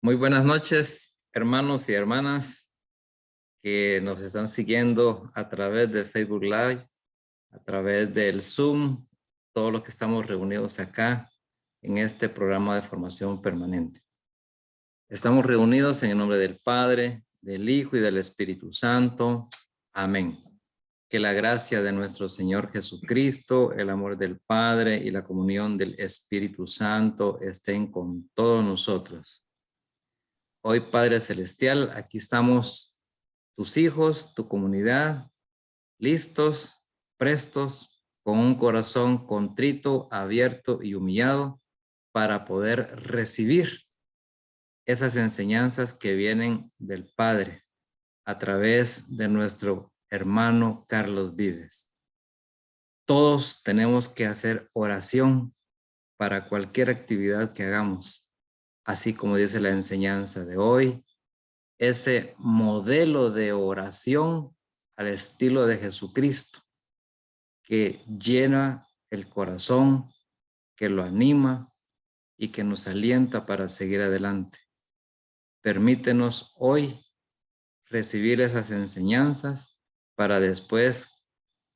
Muy buenas noches, hermanos y hermanas que nos están siguiendo a través del Facebook Live, a través del Zoom, todos los que estamos reunidos acá en este programa de formación permanente. Estamos reunidos en el nombre del Padre, del Hijo y del Espíritu Santo. Amén. Que la gracia de nuestro Señor Jesucristo, el amor del Padre y la comunión del Espíritu Santo estén con todos nosotros. Hoy, Padre Celestial, aquí estamos tus hijos, tu comunidad, listos, prestos, con un corazón contrito, abierto y humillado para poder recibir esas enseñanzas que vienen del Padre a través de nuestro hermano Carlos Vives. Todos tenemos que hacer oración para cualquier actividad que hagamos, así como dice la enseñanza de hoy, ese modelo de oración al estilo de Jesucristo que llena el corazón, que lo anima y que nos alienta para seguir adelante. Permítenos hoy recibir esas enseñanzas para después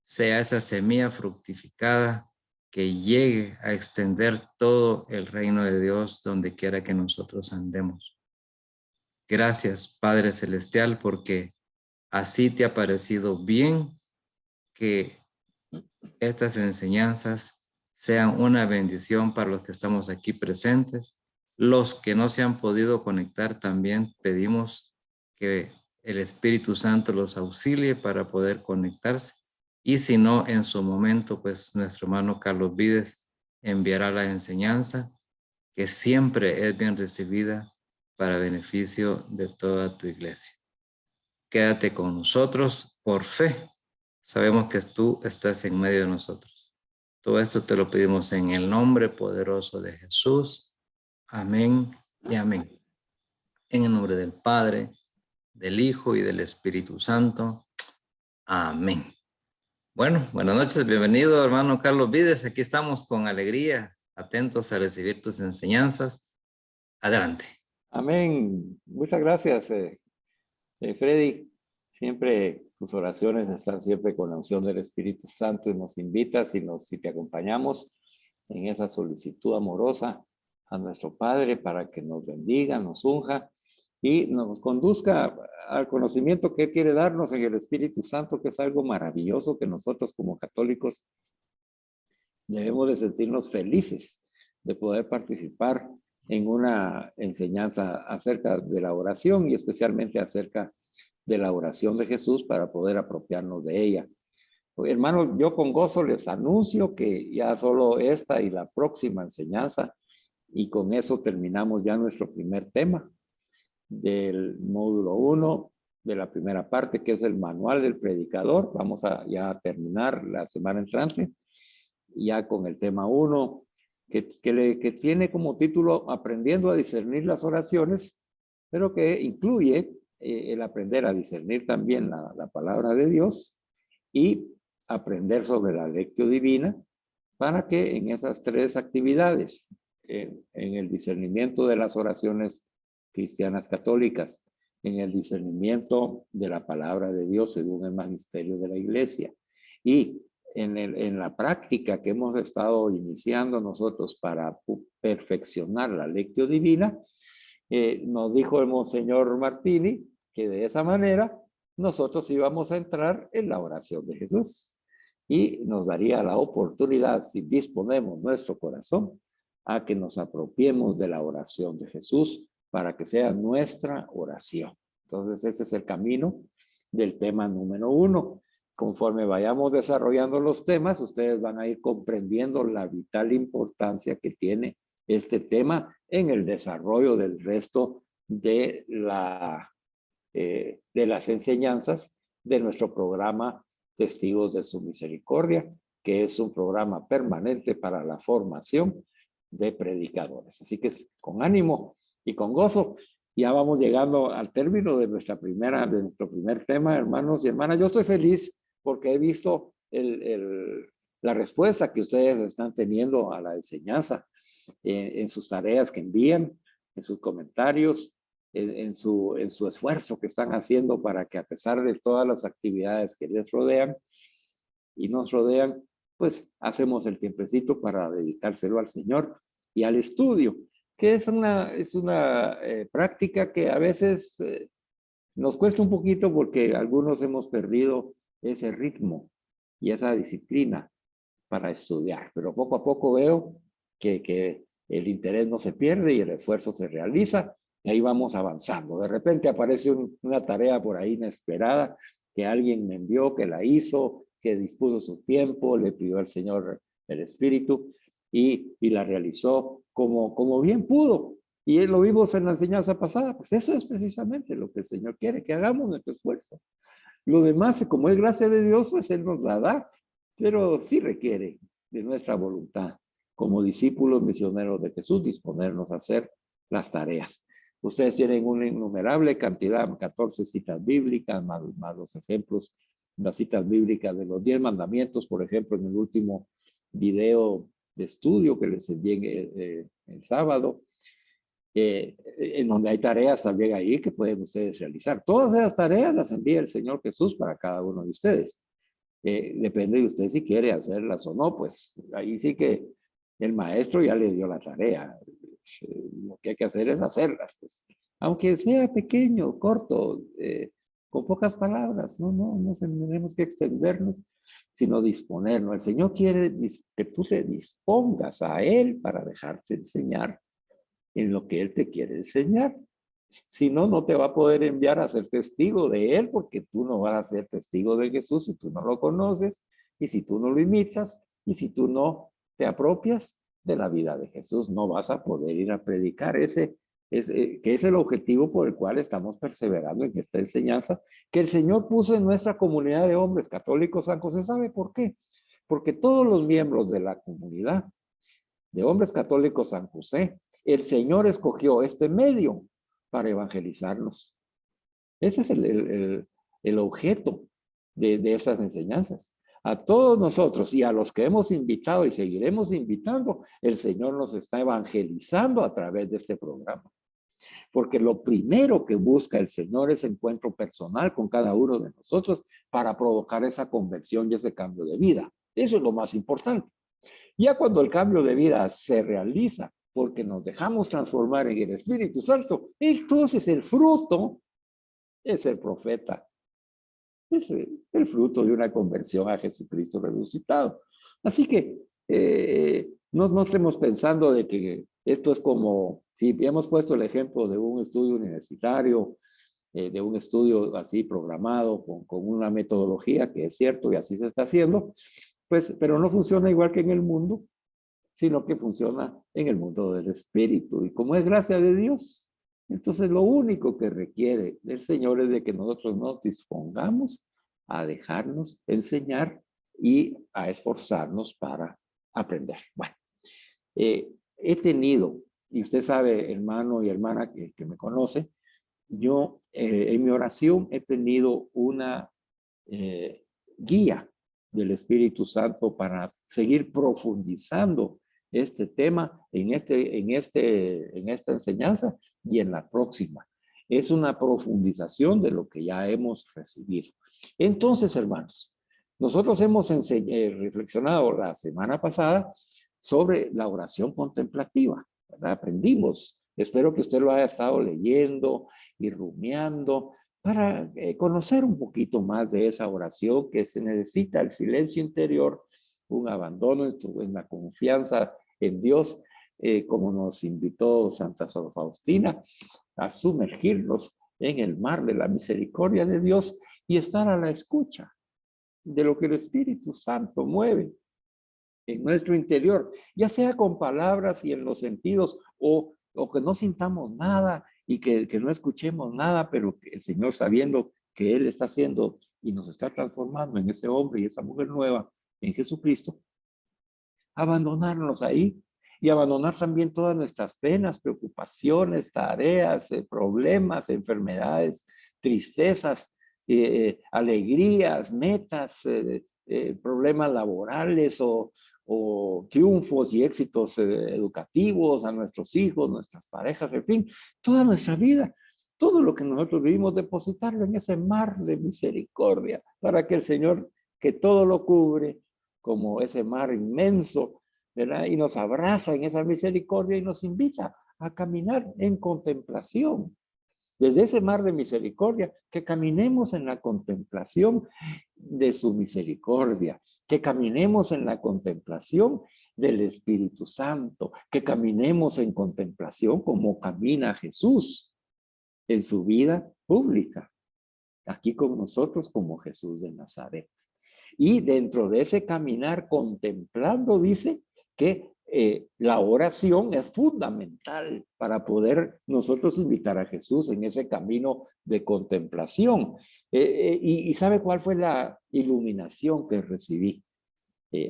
sea esa semilla fructificada que llegue a extender todo el reino de Dios donde quiera que nosotros andemos. Gracias, Padre Celestial, porque así te ha parecido bien que estas enseñanzas sean una bendición para los que estamos aquí presentes. Los que no se han podido conectar también pedimos que el Espíritu Santo los auxilie para poder conectarse. Y si no, en su momento, pues nuestro hermano Carlos Vides enviará la enseñanza que siempre es bien recibida para beneficio de toda tu iglesia. Quédate con nosotros por fe. Sabemos que tú estás en medio de nosotros. Todo esto te lo pedimos en el nombre poderoso de Jesús. Amén y amén. En el nombre del Padre, del Hijo y del Espíritu Santo. Amén. Bueno, buenas noches. Bienvenido, hermano Carlos Vides. Aquí estamos con alegría, atentos a recibir tus enseñanzas. Adelante. Amén. Muchas gracias, Freddy. Siempre tus oraciones están siempre con la unción del Espíritu Santo y nos invitas si te acompañamos en esa solicitud amorosa a nuestro Padre para que nos bendiga, nos unja y nos conduzca al conocimiento que Él quiere darnos en el Espíritu Santo, que es algo maravilloso que nosotros como católicos debemos de sentirnos felices de poder participar en una enseñanza acerca de la oración y especialmente acerca de la oración de Jesús para poder apropiarnos de ella. Pues, hermanos, yo con gozo les anuncio que ya solo esta y la próxima enseñanza, y con eso terminamos ya nuestro primer tema del módulo 1 de la primera parte, que es el manual del predicador. Vamos a ya terminar la semana entrante, ya con el tema 1, que tiene como título Aprendiendo a discernir las oraciones, pero que incluye el aprender a discernir también la palabra de Dios y aprender sobre la lectio divina, para que en esas tres actividades, en el discernimiento de las oraciones cristianas católicas, en el discernimiento de la palabra de Dios según el magisterio de la iglesia y en la práctica que hemos estado iniciando nosotros para perfeccionar la lectio divina, nos dijo el Monseñor Martini que de esa manera nosotros íbamos a entrar en la oración de Jesús y nos daría la oportunidad, si disponemos nuestro corazón, a que nos apropiemos de la oración de Jesús para que sea nuestra oración. Entonces ese es el camino del tema número 1. Conforme vayamos desarrollando los temas, ustedes van a ir comprendiendo la vital importancia que tiene este tema en el desarrollo del resto de las enseñanzas de nuestro programa Testigos de su Misericordia, que es un programa permanente para la formación de predicadores. Así que con ánimo y con gozo, ya vamos llegando al término de nuestro primer tema, hermanos y hermanas. Yo estoy feliz porque he visto la respuesta que ustedes están teniendo a la enseñanza en sus tareas que envían, en sus comentarios, en su esfuerzo que están haciendo para que a pesar de todas las actividades que les rodean y nos rodean, pues hacemos el tiempecito para dedicárselo al Señor y al estudio, que es una práctica que a veces nos cuesta un poquito porque algunos hemos perdido ese ritmo y esa disciplina para estudiar, pero poco a poco veo que el interés no se pierde y el esfuerzo se realiza y ahí vamos avanzando. De repente aparece una tarea por ahí inesperada que alguien me envió, que la hizo, que dispuso su tiempo, le pidió al Señor el Espíritu y la realizó como bien pudo. Y lo vimos en la enseñanza pasada, pues eso es precisamente lo que el Señor quiere, que hagamos nuestro esfuerzo. Lo demás, como es gracia de Dios, pues Él nos la da, pero sí requiere de nuestra voluntad, como discípulos misioneros de Jesús, disponernos a hacer las tareas. Ustedes tienen una innumerable cantidad, 14 citas bíblicas, más los ejemplos, las citas bíblicas de los 10 mandamientos, por ejemplo, en el último video de estudio que les envié el sábado, en donde hay tareas también ahí que pueden ustedes realizar. Todas esas tareas las envía el Señor Jesús para cada uno de ustedes. Depende de usted si quiere hacerlas o no, pues ahí sí que el maestro ya le dio la tarea. Lo que hay que hacer es hacerlas, pues. Aunque sea pequeño, corto, con pocas palabras, no tenemos que extendernos, sino disponernos. El Señor quiere que tú te dispongas a Él para dejarte enseñar en lo que Él te quiere enseñar. Si no, no te va a poder enviar a ser testigo de Él, porque tú no vas a ser testigo de Jesús si tú no lo conoces, y si tú no lo imitas, y si tú no te apropias de la vida de Jesús, no vas a poder ir a predicar. Que es el objetivo por el cual estamos perseverando en esta enseñanza que el Señor puso en nuestra comunidad de hombres católicos San José. ¿Sabe por qué? Porque todos los miembros de la comunidad de hombres católicos San José, el Señor escogió este medio para evangelizarnos. Ese es el objeto de esas enseñanzas. A todos nosotros y a los que hemos invitado y seguiremos invitando, el Señor nos está evangelizando a través de este programa. Porque lo primero que busca el Señor es encuentro personal con cada uno de nosotros para provocar esa conversión y ese cambio de vida. Eso es lo más importante. Ya cuando el cambio de vida se realiza porque nos dejamos transformar en el Espíritu Santo, entonces el fruto es el profeta. Es el fruto de una conversión a Jesucristo resucitado. Así que no estemos pensando de que esto es como, si hemos puesto el ejemplo de un estudio universitario, de un estudio así programado con una metodología que es cierto y así se está haciendo, pues, pero no funciona igual que en el mundo, sino que funciona en el mundo del espíritu. Y como es gracia de Dios, entonces lo único que requiere del Señor es de que nosotros nos dispongamos a dejarnos enseñar y a esforzarnos para aprender. Bueno, he tenido, y usted sabe, hermano y hermana que me conoce, yo en mi oración he tenido una guía del Espíritu Santo para seguir profundizando este tema en esta enseñanza y en la próxima. Es una profundización de lo que ya hemos recibido. Entonces, hermanos, nosotros hemos reflexionado la semana pasada sobre la oración contemplativa, ¿verdad? Aprendimos. Espero que usted lo haya estado leyendo y rumiando para conocer un poquito más de esa oración que se necesita, el silencio interior, un abandono en la confianza en Dios, como nos invitó Santa Sor Faustina, a sumergirnos en el mar de la misericordia de Dios y estar a la escucha de lo que el Espíritu Santo mueve en nuestro interior, ya sea con palabras y en los sentidos, o que no sintamos nada y que no escuchemos nada, pero que el Señor, sabiendo que Él está haciendo y nos está transformando en ese hombre y esa mujer nueva en Jesucristo, abandonarnos ahí y abandonar también todas nuestras penas, preocupaciones, tareas, problemas, enfermedades, tristezas, alegrías, metas, problemas laborales o triunfos y éxitos educativos a nuestros hijos, nuestras parejas, en fin, toda nuestra vida. todo lo que nosotros vivimos, depositarlo en ese mar de misericordia, para que el Señor, que todo lo cubre, como ese mar inmenso, ¿verdad? Y nos abraza en esa misericordia y nos invita a caminar en contemplación. Desde ese mar de misericordia, que caminemos en la contemplación de su misericordia, que caminemos en la contemplación del Espíritu Santo, que caminemos en contemplación como camina Jesús en su vida pública, aquí con nosotros como Jesús de Nazaret. Y dentro de ese caminar contemplando, dice que la oración es fundamental para poder nosotros invitar a Jesús en ese camino de contemplación. Y ¿sabe cuál fue la iluminación que recibí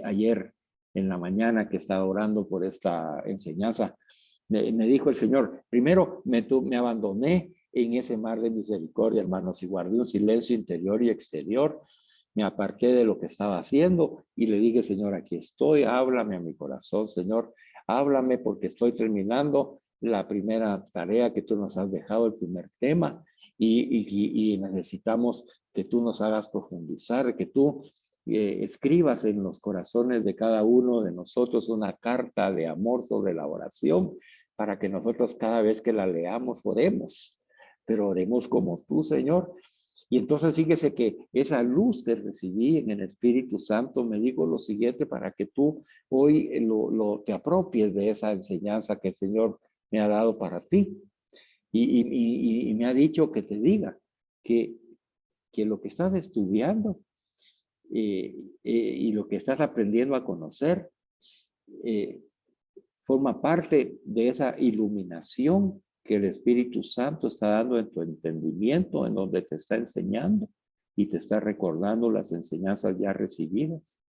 ayer en la mañana que estaba orando por esta enseñanza? Me dijo el Señor, primero me abandoné en ese mar de misericordia, hermanos, y guardé un silencio interior y exterior. Me aparté de lo que estaba haciendo y le dije, Señor, aquí estoy, háblame a mi corazón, Señor, háblame porque estoy terminando la primera tarea que tú nos has dejado, el primer tema, y necesitamos que tú nos hagas profundizar, que tú escribas en los corazones de cada uno de nosotros una carta de amor sobre la oración, para que nosotros cada vez que la leamos oremos, pero oremos como tú, Señor. Y entonces fíjese que esa luz que recibí en el Espíritu Santo me dijo lo siguiente, para que tú hoy te apropies de esa enseñanza que el Señor me ha dado para ti. Y me ha dicho que te diga que lo que estás estudiando y lo que estás aprendiendo a conocer forma parte de esa iluminación que el Espíritu Santo está dando en tu entendimiento, en donde te está enseñando y te está recordando las enseñanzas ya recibidas.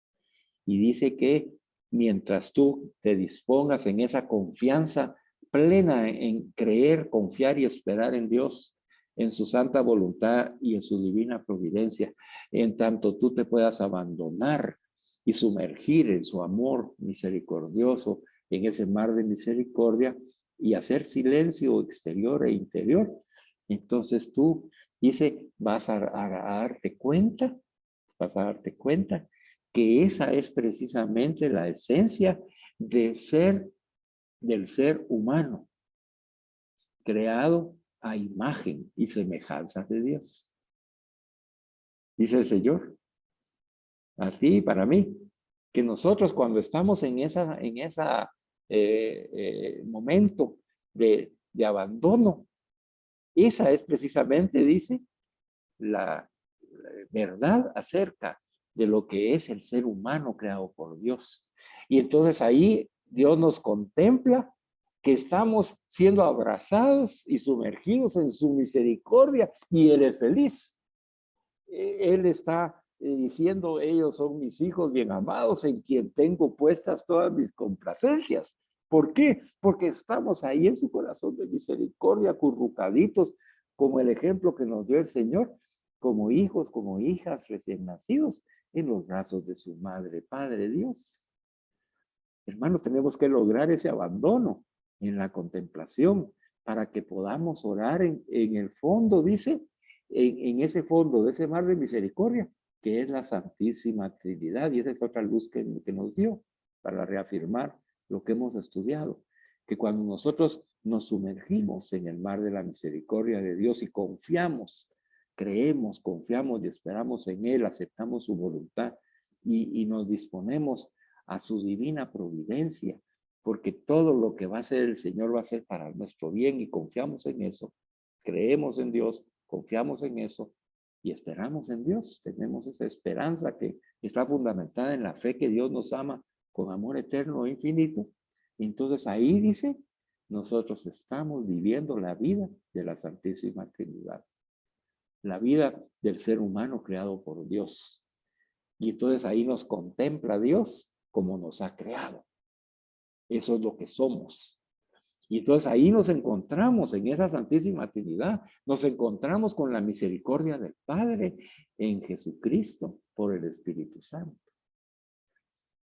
Y dice que mientras tú te dispongas en esa confianza plena en creer, confiar y esperar en Dios, en su santa voluntad y en su divina providencia, en tanto tú te puedas abandonar y sumergir en su amor misericordioso, en ese mar de misericordia, y hacer silencio exterior e interior, entonces tú, dice, vas a darte cuenta que esa es precisamente la esencia del ser humano, creado a imagen y semejanza de Dios. Dice el Señor, a ti y para mí, que nosotros cuando estamos en esa momento de abandono, esa es precisamente, dice, la verdad acerca de lo que es el ser humano creado por Dios. Y entonces ahí Dios nos contempla que estamos siendo abrazados y sumergidos en su misericordia y Él es feliz. Él está diciendo, ellos son mis hijos bien amados en quien tengo puestas todas mis complacencias. ¿Por qué? Porque estamos ahí en su corazón de misericordia, acurrucaditos, como el ejemplo que nos dio el Señor, como hijos, como hijas recién nacidos en los brazos de su madre, Padre Dios. Hermanos, tenemos que lograr ese abandono en la contemplación para que podamos orar en el fondo, dice, en ese fondo de ese mar de misericordia, que es la Santísima Trinidad. Y esa es otra luz que nos dio para reafirmar lo que hemos estudiado, que cuando nosotros nos sumergimos en el mar de la misericordia de Dios y confiamos, creemos, confiamos y esperamos en Él, aceptamos su voluntad y nos disponemos a su divina providencia, porque todo lo que va a hacer el Señor va a ser para nuestro bien y confiamos en eso. Creemos en Dios, confiamos en eso y esperamos en Dios. Tenemos esa esperanza que está fundamentada en la fe que Dios nos ama con amor eterno e infinito. Entonces ahí dice, nosotros estamos viviendo la vida de la Santísima Trinidad, la vida del ser humano creado por Dios. Y entonces ahí nos contempla Dios como nos ha creado. Eso es lo que somos. Y entonces ahí nos encontramos en esa Santísima Trinidad, nos encontramos con la misericordia del Padre en Jesucristo por el Espíritu Santo.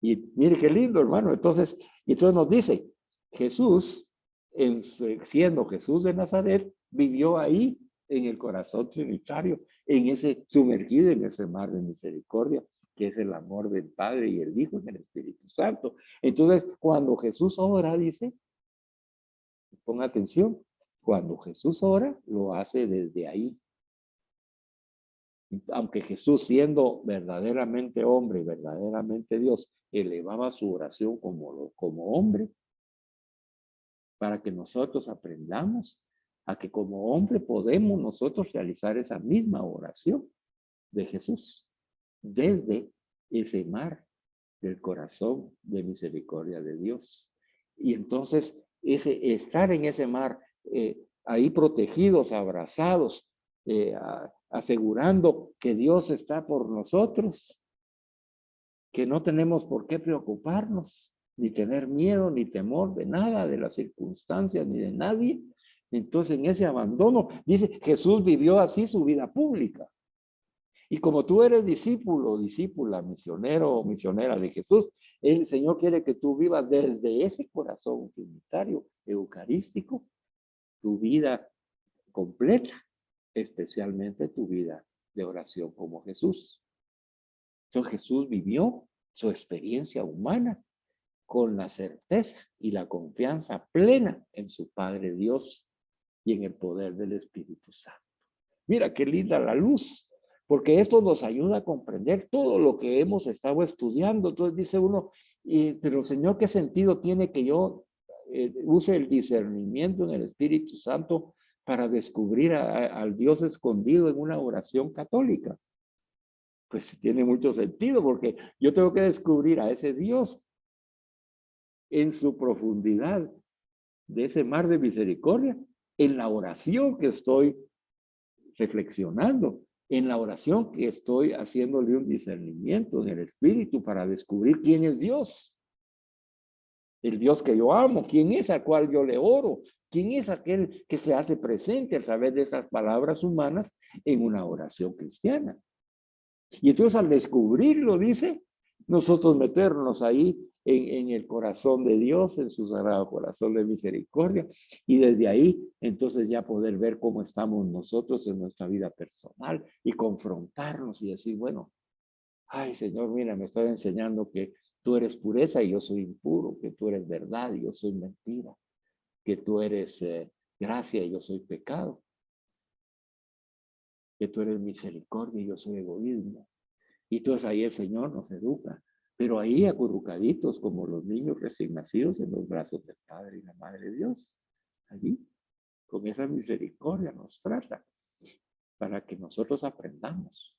Y mire qué lindo, hermano. Entonces nos dice, Jesús, siendo Jesús de Nazaret, vivió ahí en el corazón trinitario, en ese sumergido en ese mar de misericordia, que es el amor del Padre y el Hijo en el Espíritu Santo. Entonces, cuando Jesús ora, dice, ponga atención, cuando Jesús ora, lo hace desde ahí. Aunque Jesús, siendo verdaderamente hombre y verdaderamente Dios, elevaba su oración como hombre, para que nosotros aprendamos a que como hombre podemos nosotros realizar esa misma oración de Jesús desde ese mar del corazón de misericordia de Dios. Y entonces estar en ese mar, ahí protegidos, abrazados, asegurando que Dios está por nosotros, que no tenemos por qué preocuparnos, ni tener miedo, ni temor de nada, de las circunstancias, ni de nadie. Entonces, en ese abandono, dice, Jesús vivió así su vida pública. Y como tú eres discípulo, discípula, misionero o misionera de Jesús, el Señor quiere que tú vivas desde ese corazón trinitario, eucarístico, tu vida completa, especialmente tu vida de oración como Jesús. Entonces Jesús vivió su experiencia humana con la certeza y la confianza plena en su Padre Dios y en el poder del Espíritu Santo. Mira qué linda la luz, porque esto nos ayuda a comprender todo lo que hemos estado estudiando. Entonces dice uno, pero Señor, ¿qué sentido tiene que yo use el discernimiento en el Espíritu Santo para descubrir al Dios escondido en una oración católica? Pues tiene mucho sentido, porque yo tengo que descubrir a ese Dios en su profundidad de ese mar de misericordia, en la oración que estoy reflexionando, en la oración que estoy haciéndole un discernimiento en el Espíritu para descubrir quién es Dios. El Dios que yo amo, quién es al cual yo le oro, quién es aquel que se hace presente a través de esas palabras humanas en una oración cristiana. Y entonces al descubrirlo, dice, nosotros meternos ahí en el corazón de Dios, en su sagrado corazón de misericordia, y desde ahí entonces ya poder ver cómo estamos nosotros en nuestra vida personal y confrontarnos y decir, bueno, ay Señor, mira, me estás enseñando que tú eres pureza y yo soy impuro, que tú eres verdad y yo soy mentira, que tú eres gracia y yo soy pecado, que tú eres misericordia y yo soy egoísmo. Y entonces ahí el Señor nos educa, pero ahí acurrucaditos como los niños recién nacidos en los brazos del Padre y la Madre de Dios. Allí, con esa misericordia nos trata para que nosotros aprendamos.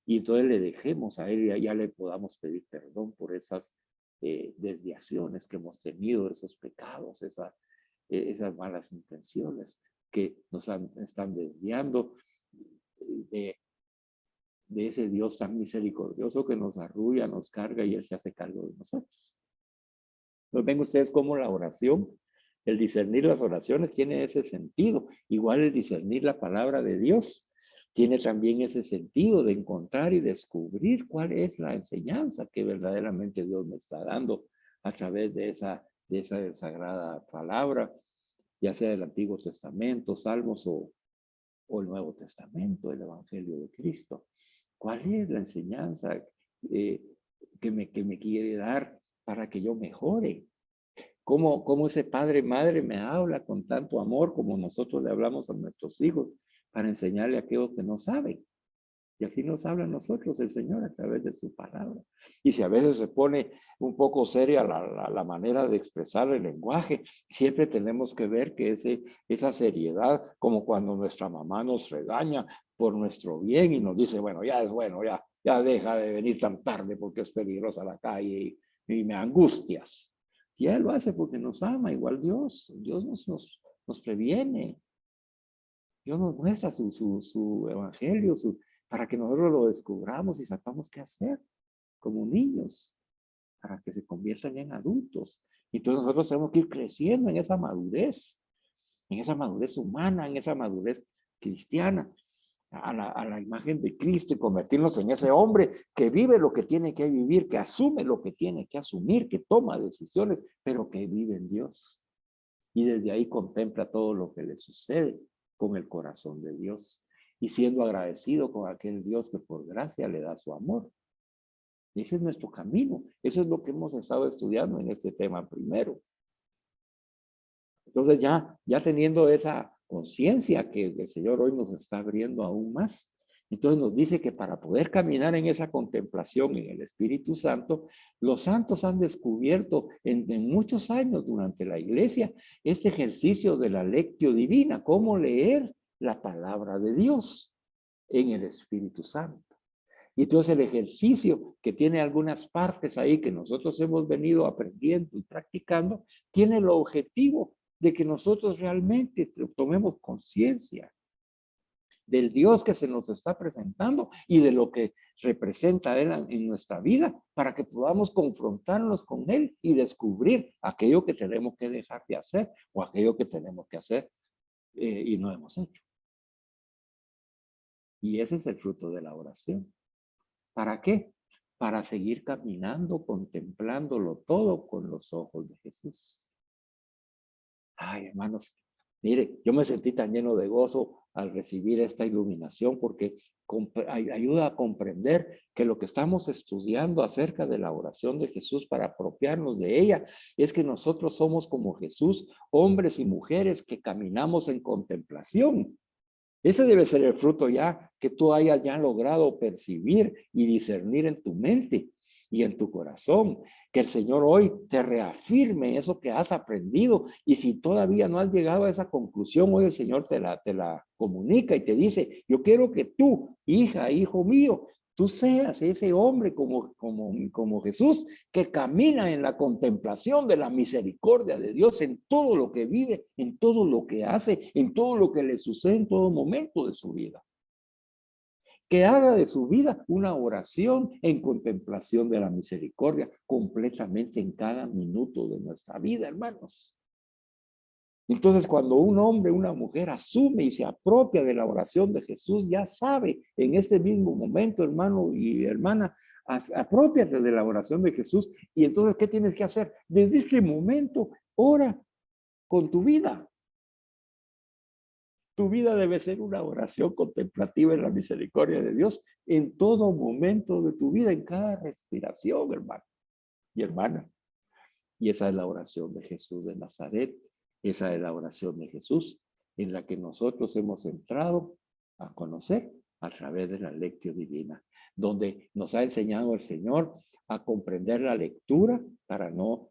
Y entonces le dejemos a Él y ya le podamos pedir perdón por esas desviaciones que hemos tenido, esos pecados, esas malas intenciones que nos están desviando de ese Dios tan misericordioso que nos arrulla, nos carga y Él se hace cargo de nosotros. Pues ven ustedes cómo la oración, el discernir las oraciones tiene ese sentido. Igual el discernir la palabra de Dios tiene también ese sentido de encontrar y descubrir cuál es la enseñanza que verdaderamente Dios me está dando a través de esa sagrada palabra, ya sea del Antiguo Testamento, Salmos o el Nuevo Testamento, el Evangelio de Cristo. ¿Cuál es la enseñanza que me quiere dar para que yo mejore? ¿Cómo ese padre, madre me habla con tanto amor como nosotros le hablamos a nuestros hijos para enseñarle a aquellos que no saben? Y así nos habla a nosotros el Señor a través de su palabra. Y si a veces se pone un poco seria la manera de expresar el lenguaje, siempre tenemos que ver que esa seriedad, como cuando nuestra mamá nos regaña por nuestro bien y nos dice, bueno, ya es bueno, ya deja de venir tan tarde porque es peligrosa la calle y me angustias. Y Él lo hace porque nos ama, igual Dios. Dios nos previene. Dios nos muestra su evangelio, para que nosotros lo descubramos y sepamos qué hacer como niños, para que se conviertan en adultos. Y entonces nosotros tenemos que ir creciendo en esa madurez humana, en esa madurez cristiana, a la imagen de Cristo y convertirnos en ese hombre que vive lo que tiene que vivir, que asume lo que tiene que asumir, que toma decisiones, pero que vive en Dios. Y desde ahí contempla todo lo que le sucede con el corazón de Dios y siendo agradecido con aquel Dios que por gracia le da su amor. Ese es nuestro camino. Eso es lo que hemos estado estudiando en este tema primero. Entonces ya teniendo esa conciencia que el Señor hoy nos está abriendo aún más, entonces nos dice que para poder caminar en esa contemplación en el Espíritu Santo, los santos han descubierto en muchos años durante la iglesia este ejercicio de la lectio divina, cómo leer la palabra de Dios en el Espíritu Santo. Y entonces el ejercicio que tiene algunas partes ahí que nosotros hemos venido aprendiendo y practicando, tiene el objetivo de que nosotros realmente tomemos conciencia del Dios que se nos está presentando y de lo que representa Él en nuestra vida para que podamos confrontarnos con Él y descubrir aquello que tenemos que dejar de hacer o aquello que tenemos que hacer y no hemos hecho. Y ese es el fruto de la oración. ¿Para qué? Para seguir caminando, contemplándolo todo con los ojos de Jesús. Ay, hermanos, mire, yo me sentí tan lleno de gozo al recibir esta iluminación porque ayuda a comprender que lo que estamos estudiando acerca de la oración de Jesús para apropiarnos de ella es que nosotros somos como Jesús, hombres y mujeres que caminamos en contemplación. Ese debe ser el fruto ya que tú hayas ya logrado percibir y discernir en tu mente y en tu corazón. Que el Señor hoy te reafirme eso que has aprendido. Y si todavía no has llegado a esa conclusión, hoy el Señor te la comunica y te dice, yo quiero que tú, hija, hijo mío, tú seas ese hombre como Jesús, que camina en la contemplación de la misericordia de Dios en todo lo que vive, en todo lo que hace, en todo lo que le sucede en todo momento de su vida. Que haga de su vida una oración en contemplación de la misericordia completamente en cada minuto de nuestra vida, hermanos. Entonces, cuando un hombre, una mujer asume y se apropia de la oración de Jesús, ya sabe en este mismo momento, hermano y hermana, apropiate de la oración de Jesús. Y entonces, ¿qué tienes que hacer? Desde este momento, ora con tu vida. Tu vida debe ser una oración contemplativa en la misericordia de Dios en todo momento de tu vida, en cada respiración, hermano y hermana. Y esa es la oración de Jesús de Nazaret. Esa es la oración de Jesús en la que nosotros hemos entrado a conocer a través de la lectio divina, donde nos ha enseñado el Señor a comprender la lectura para no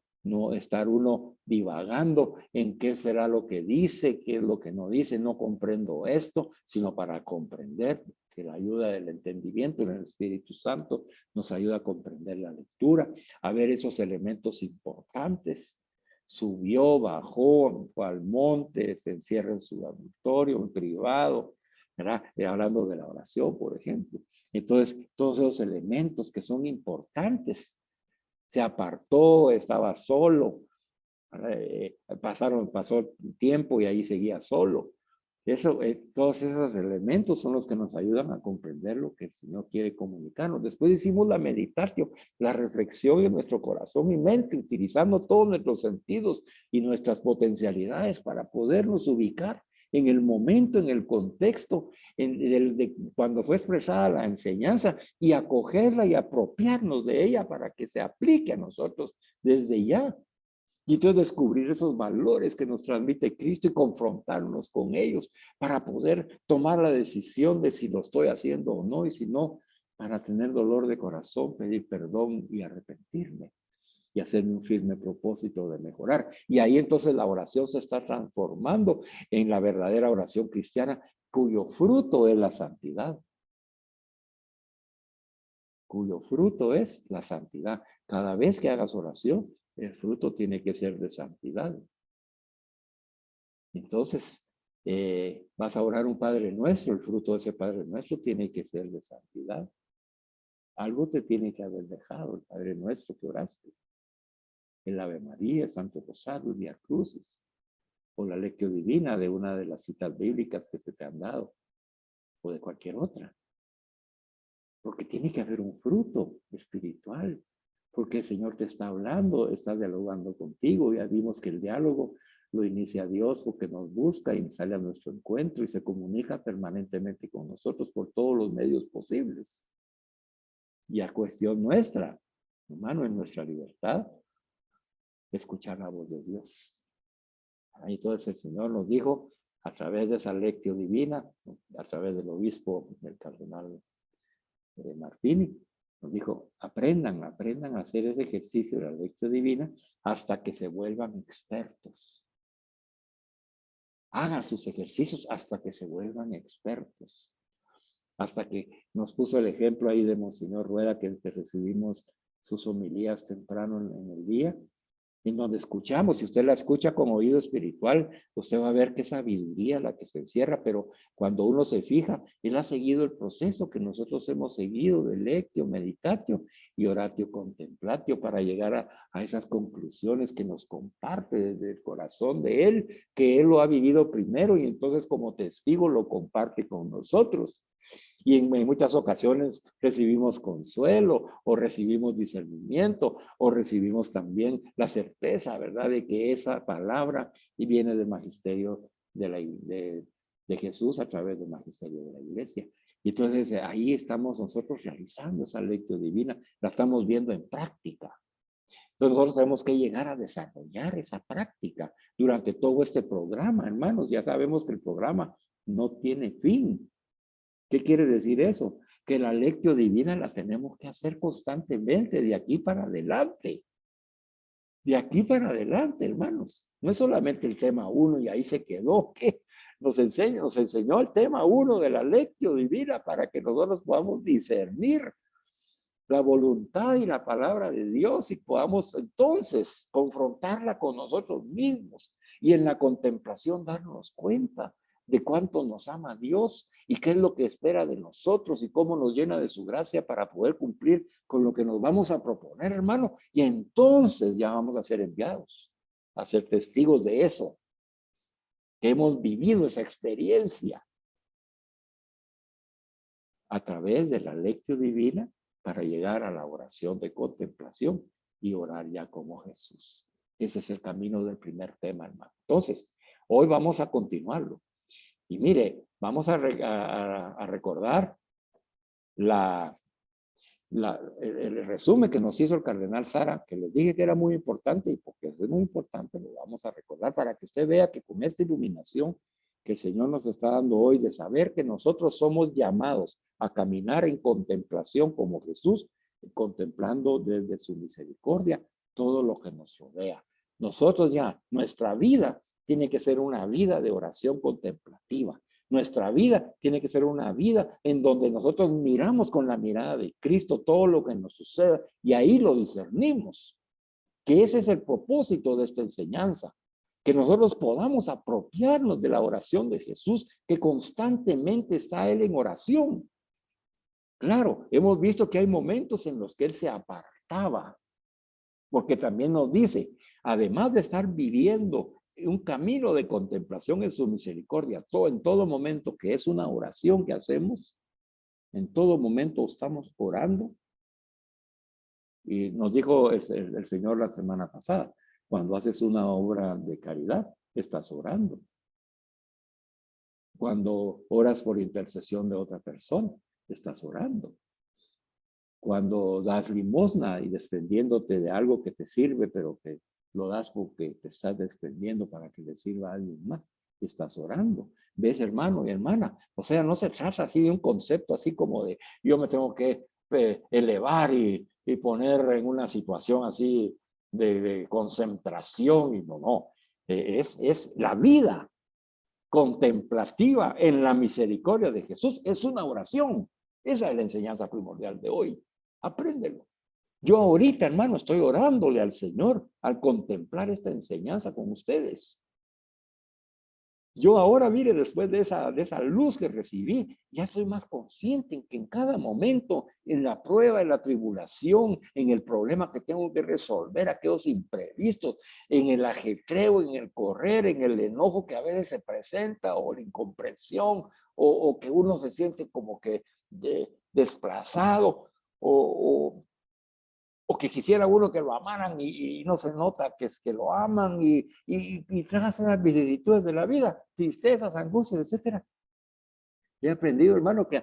estar uno divagando en qué será lo que dice, qué es lo que no dice, no comprendo esto, sino para comprender que la ayuda del entendimiento en el Espíritu Santo nos ayuda a comprender la lectura, a ver esos elementos importantes. Subió, bajó, fue al monte, se encierra en su dormitorio, en privado, ¿verdad? Hablando de la oración, por ejemplo. Entonces, todos esos elementos que son importantes. Se apartó, estaba solo, pasó el tiempo y ahí seguía solo. Todos esos elementos son los que nos ayudan a comprender lo que el Señor quiere comunicarnos. Después hicimos la meditación, la reflexión en nuestro corazón y mente, utilizando todos nuestros sentidos y nuestras potencialidades para podernos ubicar en el momento, en el contexto, cuando fue expresada la enseñanza y acogerla y apropiarnos de ella para que se aplique a nosotros desde ya. Y entonces descubrir esos valores que nos transmite Cristo y confrontarnos con ellos para poder tomar la decisión de si lo estoy haciendo o no, y si no, para tener dolor de corazón, pedir perdón y arrepentirme y hacerme un firme propósito de mejorar. Y ahí entonces la oración se está transformando en la verdadera oración cristiana, cuyo fruto es la santidad. Cuyo fruto es la santidad. Cada vez que hagas oración, el fruto tiene que ser de santidad. Entonces, vas a orar un Padre Nuestro, el fruto de ese Padre Nuestro tiene que ser de santidad. Algo te tiene que haber dejado el Padre Nuestro que oraste. El Ave María, el Santo Rosario, el Vía Crucis, o la lectio divina de una de las citas bíblicas que se te han dado, o de cualquier otra. Porque tiene que haber un fruto espiritual, porque el Señor te está hablando, está dialogando contigo. Ya vimos que el diálogo lo inicia Dios porque nos busca y sale a nuestro encuentro y se comunica permanentemente con nosotros por todos los medios posibles. Y a cuestión nuestra, hermano, en nuestra libertad, escuchar la voz de Dios. Ahí entonces el Señor nos dijo, a través de esa lectio divina, a través del obispo, del cardenal Martini, nos dijo, aprendan a hacer ese ejercicio de la lectio divina hasta que se vuelvan expertos. Hagan sus ejercicios hasta que se vuelvan expertos. Hasta que nos puso el ejemplo ahí de Monseñor Rueda, que recibimos sus homilías temprano en el día, en donde escuchamos. Si usted la escucha con oído espiritual, usted va a ver qué sabiduría la que se encierra, pero cuando uno se fija, él ha seguido el proceso que nosotros hemos seguido de lectio, meditatio y oratio contemplatio para llegar a esas conclusiones que nos comparte desde el corazón de él, que él lo ha vivido primero y entonces como testigo lo comparte con nosotros. Y en muchas ocasiones recibimos consuelo o recibimos discernimiento o recibimos también la certeza, ¿verdad? De que esa palabra viene del magisterio de Jesús a través del magisterio de la iglesia. Y entonces ahí estamos nosotros realizando esa lectio divina, la estamos viendo en práctica. Entonces nosotros tenemos que llegar a desarrollar esa práctica durante todo este programa, hermanos. Ya sabemos que el programa no tiene fin. ¿Qué quiere decir eso? Que la lectio divina la tenemos que hacer constantemente, de aquí para adelante. De aquí para adelante, hermanos. No es solamente el tema 1 y ahí se quedó. ¿Qué? Nos enseñó el tema 1 de la lectio divina para que nosotros podamos discernir la voluntad y la palabra de Dios y podamos entonces confrontarla con nosotros mismos y en la contemplación darnos cuenta de cuánto nos ama Dios y qué es lo que espera de nosotros y cómo nos llena de su gracia para poder cumplir con lo que nos vamos a proponer, hermano. Y entonces ya vamos a ser enviados, a ser testigos de eso, que hemos vivido esa experiencia a través de la lectio divina para llegar a la oración de contemplación y orar ya como Jesús. Ese es el camino del primer tema, hermano. Entonces, hoy vamos a continuarlo. Y mire, vamos a recordar el resumen que nos hizo el cardenal Sara, que les dije que era muy importante y porque es muy importante, lo vamos a recordar para que usted vea que con esta iluminación que el Señor nos está dando hoy de saber que nosotros somos llamados a caminar en contemplación como Jesús, contemplando desde su misericordia todo lo que nos rodea. Nosotros ya, nuestra vida tiene que ser una vida de oración contemplativa. Nuestra vida tiene que ser una vida en donde nosotros miramos con la mirada de Cristo todo lo que nos sucede y ahí lo discernimos. Que ese es el propósito de esta enseñanza. Que nosotros podamos apropiarnos de la oración de Jesús, que constantemente está Él en oración. Claro, hemos visto que hay momentos en los que Él se apartaba, porque también nos dice, además de estar viviendo un camino de contemplación en su misericordia, en todo momento, que es una oración que hacemos, en todo momento estamos orando. Y nos dijo el Señor la semana pasada, cuando haces una obra de caridad, estás orando. Cuando oras por intercesión de otra persona, estás orando. Cuando das limosna y desprendiéndote de algo que te sirve, pero que lo das porque te estás desprendiendo para que le sirva a alguien más, estás orando. ¿Ves, hermano y hermana? O sea, no se trata así de un concepto así como de yo me tengo que elevar y poner en una situación así de concentración y no. Es la vida contemplativa en la misericordia de Jesús. Es una oración. Esa es la enseñanza primordial de hoy. Apréndelo. Yo ahorita, hermano, estoy orándole al Señor al contemplar esta enseñanza con ustedes. Yo ahora, mire, después de esa luz que recibí, ya estoy más consciente en que en cada momento, en la prueba, en la tribulación, en el problema que tengo que resolver, aquellos imprevistos, en el ajetreo, en el correr, en el enojo que a veces se presenta, o la incomprensión, o que uno se siente como que desplazado, o O que quisiera uno que lo amaran y no se nota que es que lo aman y tras las vicisitudes de la vida, tristezas, angustias, etcétera. He aprendido, hermano, que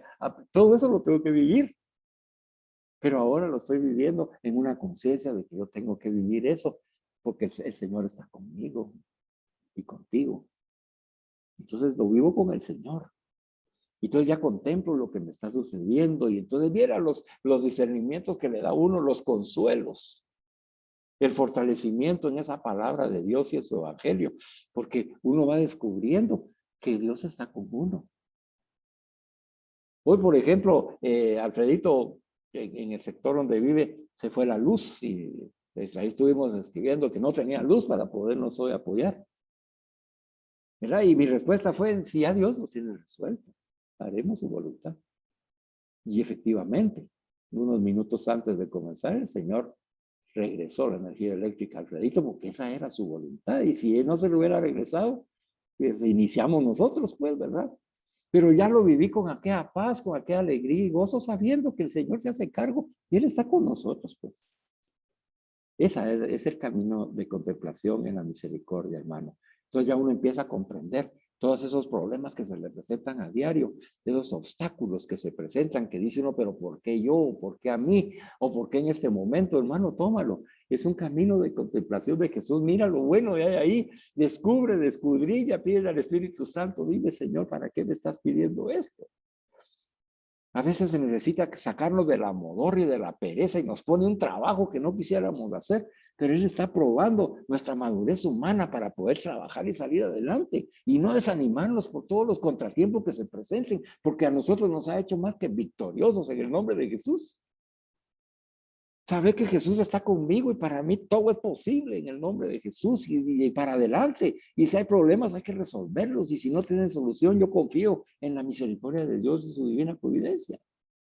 todo eso lo tengo que vivir. Pero ahora lo estoy viviendo en una conciencia de que yo tengo que vivir eso, porque el Señor está conmigo y contigo. Entonces lo vivo con el Señor. Entonces ya contemplo lo que me está sucediendo y entonces viera los discernimientos que le da uno, los consuelos, el fortalecimiento en esa palabra de Dios y en su evangelio, porque uno va descubriendo que Dios está con uno. Hoy, por ejemplo, Alfredito, en el sector donde vive, se fue la luz y ahí estuvimos escribiendo que no tenía luz para podernos hoy apoyar. ¿Verdad? Y mi respuesta fue, si ya Dios nos tiene resuelto, haremos su voluntad. Y efectivamente, unos minutos antes de comenzar, el Señor regresó la energía eléctrica a Alfredito porque esa era su voluntad. Y si él no se lo hubiera regresado, pues iniciamos nosotros, pues, ¿verdad? Pero ya lo viví con aquella paz, con aquella alegría y gozo, sabiendo que el Señor se hace cargo y Él está con nosotros, pues. Ese es el camino de contemplación en la misericordia, hermano. Entonces ya uno empieza a comprender todos esos problemas que se le presentan a diario, de los obstáculos que se presentan, que dice uno, pero ¿por qué yo? ¿Por qué a mí? ¿O por qué en este momento, hermano? Tómalo. Es un camino de contemplación de Jesús. Mira lo bueno que hay ahí. Descubre, descudrilla, pide al Espíritu Santo. Dime, Señor, ¿para qué me estás pidiendo esto? A veces se necesita sacarnos de la modorra y de la pereza y nos pone un trabajo que no quisiéramos hacer, pero Él está probando nuestra madurez humana para poder trabajar y salir adelante y no desanimarnos por todos los contratiempos que se presenten, porque a nosotros nos ha hecho más que victoriosos en el nombre de Jesús. Saber que Jesús está conmigo y para mí todo es posible en el nombre de Jesús y para adelante. Y si hay problemas hay que resolverlos y si no tienen solución yo confío en la misericordia de Dios y su divina providencia.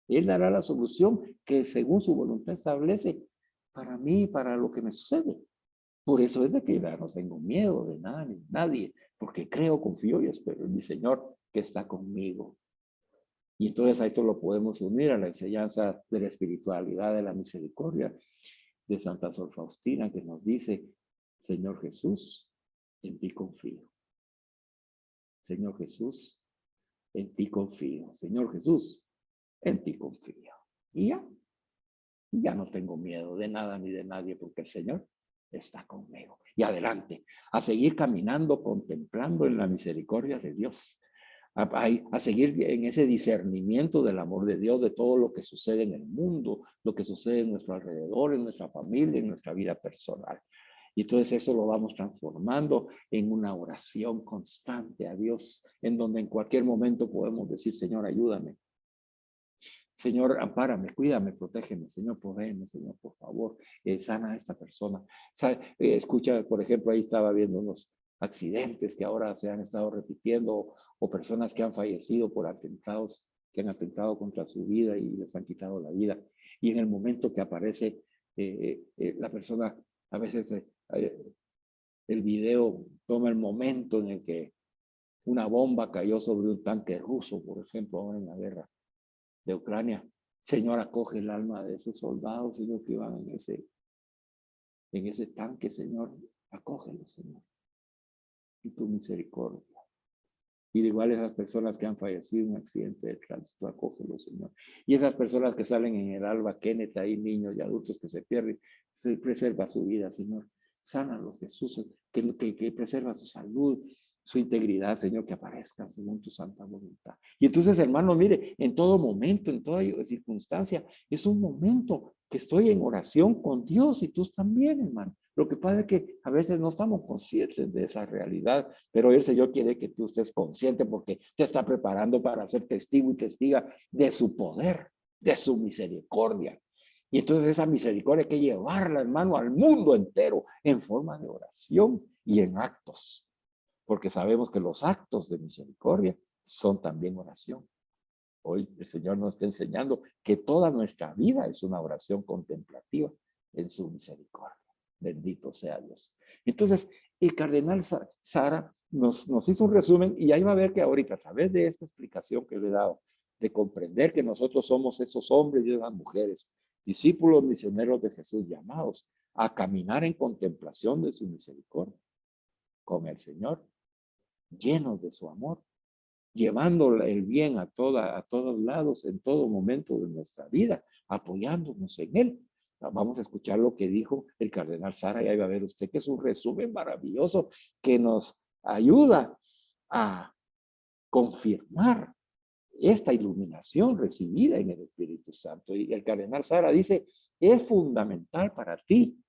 Él dará la solución que según su voluntad establece para mí y para lo que me sucede. Por eso es de que ya no tengo miedo de nada ni de nadie, porque creo, confío y espero en mi Señor que está conmigo. Y entonces a esto lo podemos unir a la enseñanza de la espiritualidad, de la misericordia de Santa Sor Faustina, que nos dice, Señor Jesús, en ti confío. Señor Jesús, en ti confío. Señor Jesús, en ti confío. Y ya no tengo miedo de nada ni de nadie, porque el Señor está conmigo. Y adelante, a seguir caminando, contemplando en la misericordia de Dios. A seguir en ese discernimiento del amor de Dios, de todo lo que sucede en el mundo, lo que sucede en nuestro alrededor, en nuestra familia, en nuestra vida personal. Y entonces eso lo vamos transformando en una oración constante a Dios, en donde en cualquier momento podemos decir, Señor, ayúdame. Señor, ampárame, cuídame, protégeme, Señor, provéeme, Señor, por favor, sana a esta persona. Escucha, por ejemplo, ahí estaba viendo unos accidentes que ahora se han estado repitiendo o personas que han fallecido por atentados, que han atentado contra su vida y les han quitado la vida. Y en el momento que aparece la persona, a veces el video toma el momento en el que una bomba cayó sobre un tanque ruso, por ejemplo, ahora en la guerra de Ucrania. Señor, acoge el alma de esos soldados, Señor, que iban en ese tanque, Señor, acógelo, Señor. Y tu misericordia. Y de igual esas personas que han fallecido en un accidente de tránsito, acógelo, Señor. Y esas personas que salen en el alba, Kenneth, ahí niños y adultos que se pierden, se preserva su vida, Señor. Sánalos, Jesús, que preserva su salud, su integridad, Señor, que aparezcan según tu santa voluntad. Y entonces, hermano, mire, en todo momento, en toda circunstancia, es un momento que estoy en oración con Dios y tú también, hermano. Lo que pasa es que a veces no estamos conscientes de esa realidad, pero el Señor quiere que tú estés consciente porque te está preparando para ser testigo y testiga de su poder, de su misericordia. Y entonces esa misericordia hay que llevarla, hermano, al mundo entero en forma de oración y en actos. Porque sabemos que los actos de misericordia son también oración. Hoy el Señor nos está enseñando que toda nuestra vida es una oración contemplativa en su misericordia. Bendito sea Dios. Entonces, el cardenal Sara nos hizo un resumen y ahí va a ver que ahorita a través de esta explicación que le he dado, de comprender que nosotros somos esos hombres y esas mujeres discípulos misioneros de Jesús llamados a caminar en contemplación de su misericordia con el Señor, llenos de su amor, llevando el bien a todos lados, en todo momento de nuestra vida, apoyándonos en Él. Vamos a escuchar lo que dijo el cardenal Sara, y ahí va a ver usted que es un resumen maravilloso que nos ayuda a confirmar esta iluminación recibida en el Espíritu Santo. Y el cardenal Sara dice, es fundamental para ti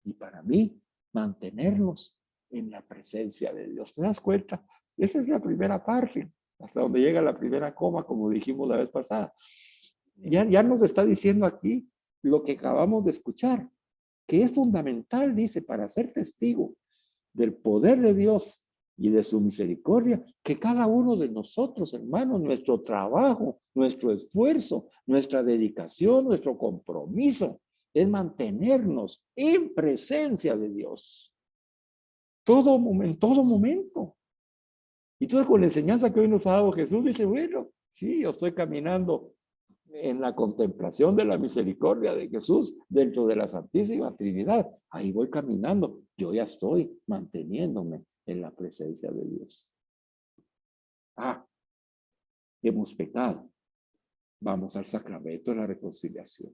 y para mí mantenernos en la presencia de Dios. ¿Te das cuenta? Esa es la primera parte, hasta donde llega la primera coma, como dijimos la vez pasada. Ya nos está diciendo aquí lo que acabamos de escuchar, que es fundamental, dice, para ser testigo del poder de Dios y de su misericordia, que cada uno de nosotros, hermanos, nuestro trabajo, nuestro esfuerzo, nuestra dedicación, nuestro compromiso, es mantenernos en presencia de Dios. En todo momento. Y entonces con la enseñanza que hoy nos ha dado Jesús, dice, bueno, sí, yo estoy caminando en la contemplación de la misericordia de Jesús dentro de la Santísima Trinidad. Ahí voy caminando. Yo ya estoy manteniéndome en la presencia de Dios. Hemos pecado. Vamos al sacramento de la reconciliación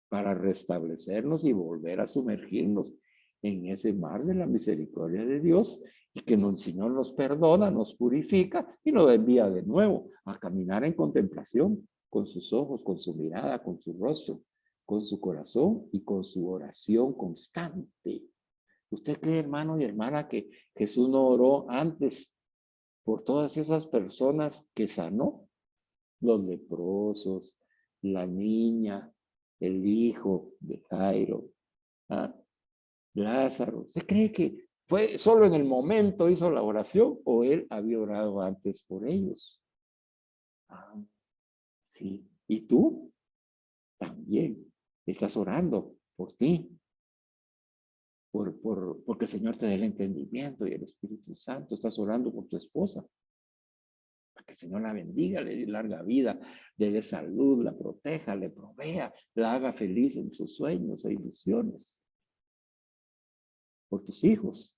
para restablecernos y volver a sumergirnos en ese mar de la misericordia de Dios, y que el Señor nos perdona, nos purifica y nos envía de nuevo a caminar en contemplación con sus ojos, con su mirada, con su rostro, con su corazón y con su oración constante. ¿Usted cree, hermano y hermana, que Jesús no oró antes por todas esas personas que sanó? Los leprosos, la niña, el hijo de Jairo, Lázaro. ¿Usted cree que fue solo en el momento hizo la oración o él había orado antes por ellos? Sí. ¿Y tú? También estás orando por ti, porque el Señor te dé el entendimiento y el Espíritu Santo. Estás orando por tu esposa, para que el Señor la bendiga, le dé larga vida, le dé salud, la proteja, le provea, la haga feliz en sus sueños e ilusiones. Por tus hijos,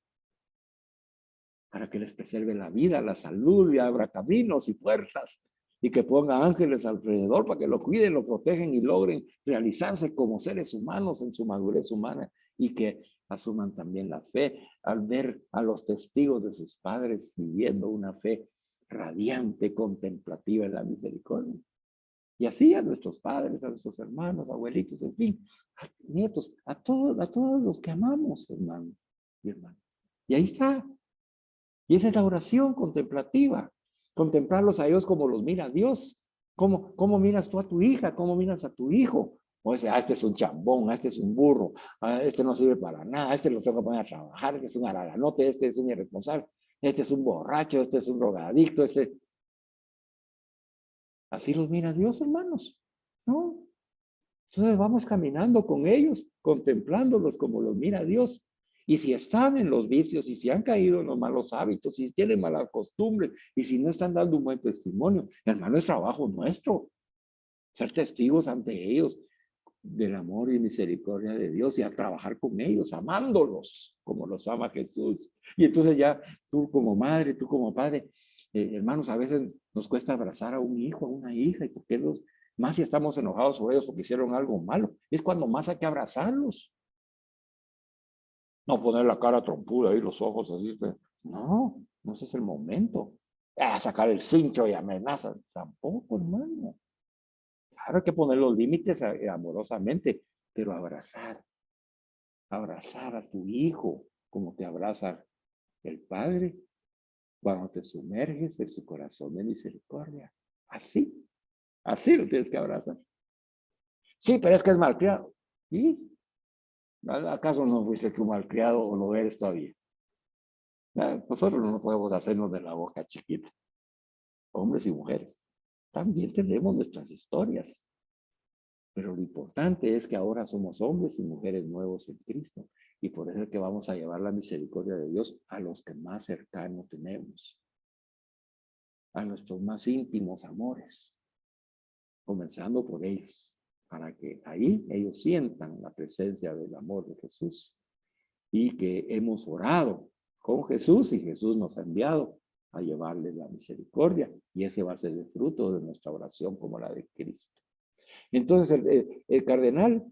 para que les preserve la vida, la salud, y abra caminos y puertas, y que ponga ángeles alrededor para que lo cuiden, lo protegen y logren realizarse como seres humanos en su madurez humana, y que asuman también la fe al ver a los testigos de sus padres viviendo una fe radiante, contemplativa en la misericordia. Y así a nuestros padres, a nuestros hermanos, abuelitos, en fin, a nietos, a todos los que amamos, hermano y hermana. Y ahí está. Y esa es la oración contemplativa. Contemplarlos a ellos como los mira Dios. ¿Cómo miras tú a tu hija? ¿Cómo miras a tu hijo? O sea, este es un chambón, este es un burro, este no sirve para nada, este lo tengo que poner a trabajar, este es un araganote, este es un irresponsable, este es un borracho, este es un drogadicto, Así los mira Dios, hermanos. ¿No? Entonces vamos caminando con ellos, contemplándolos como los mira Dios. Y si están en los vicios, y si han caído en los malos hábitos, si tienen malas costumbres, y si no están dando un buen testimonio, hermano, es trabajo nuestro. Ser testigos ante ellos del amor y misericordia de Dios, y a trabajar con ellos, amándolos como los ama Jesús. Y entonces ya tú como madre, tú como padre, hermanos, a veces nos cuesta abrazar a un hijo, a una hija, y porque más si estamos enojados por ellos porque hicieron algo malo, es cuando más hay que abrazarlos. No poner la cara trompuda y los ojos así. No ese es el momento. Sacar el cincho y amenazar. Tampoco, hermano. Claro, hay que poner los límites amorosamente, pero abrazar a tu hijo como te abraza el Padre cuando te sumerges en su corazón de misericordia. Así lo tienes que abrazar. Sí, pero es que es malcriado. ¿Y acaso no fuiste tú malcriado o lo eres todavía? Nosotros no podemos hacernos de la boca chiquita. Hombres y mujeres. También tenemos nuestras historias. Pero lo importante es que ahora somos hombres y mujeres nuevos en Cristo. Y por eso es que vamos a llevar la misericordia de Dios a los que más cercanos tenemos. A nuestros más íntimos amores. Comenzando por ellos. para que ahí ellos sientan la presencia del amor de Jesús y que hemos orado con Jesús y Jesús nos ha enviado a llevarles la misericordia y ese va a ser el fruto de nuestra oración como la de Cristo. Entonces el cardenal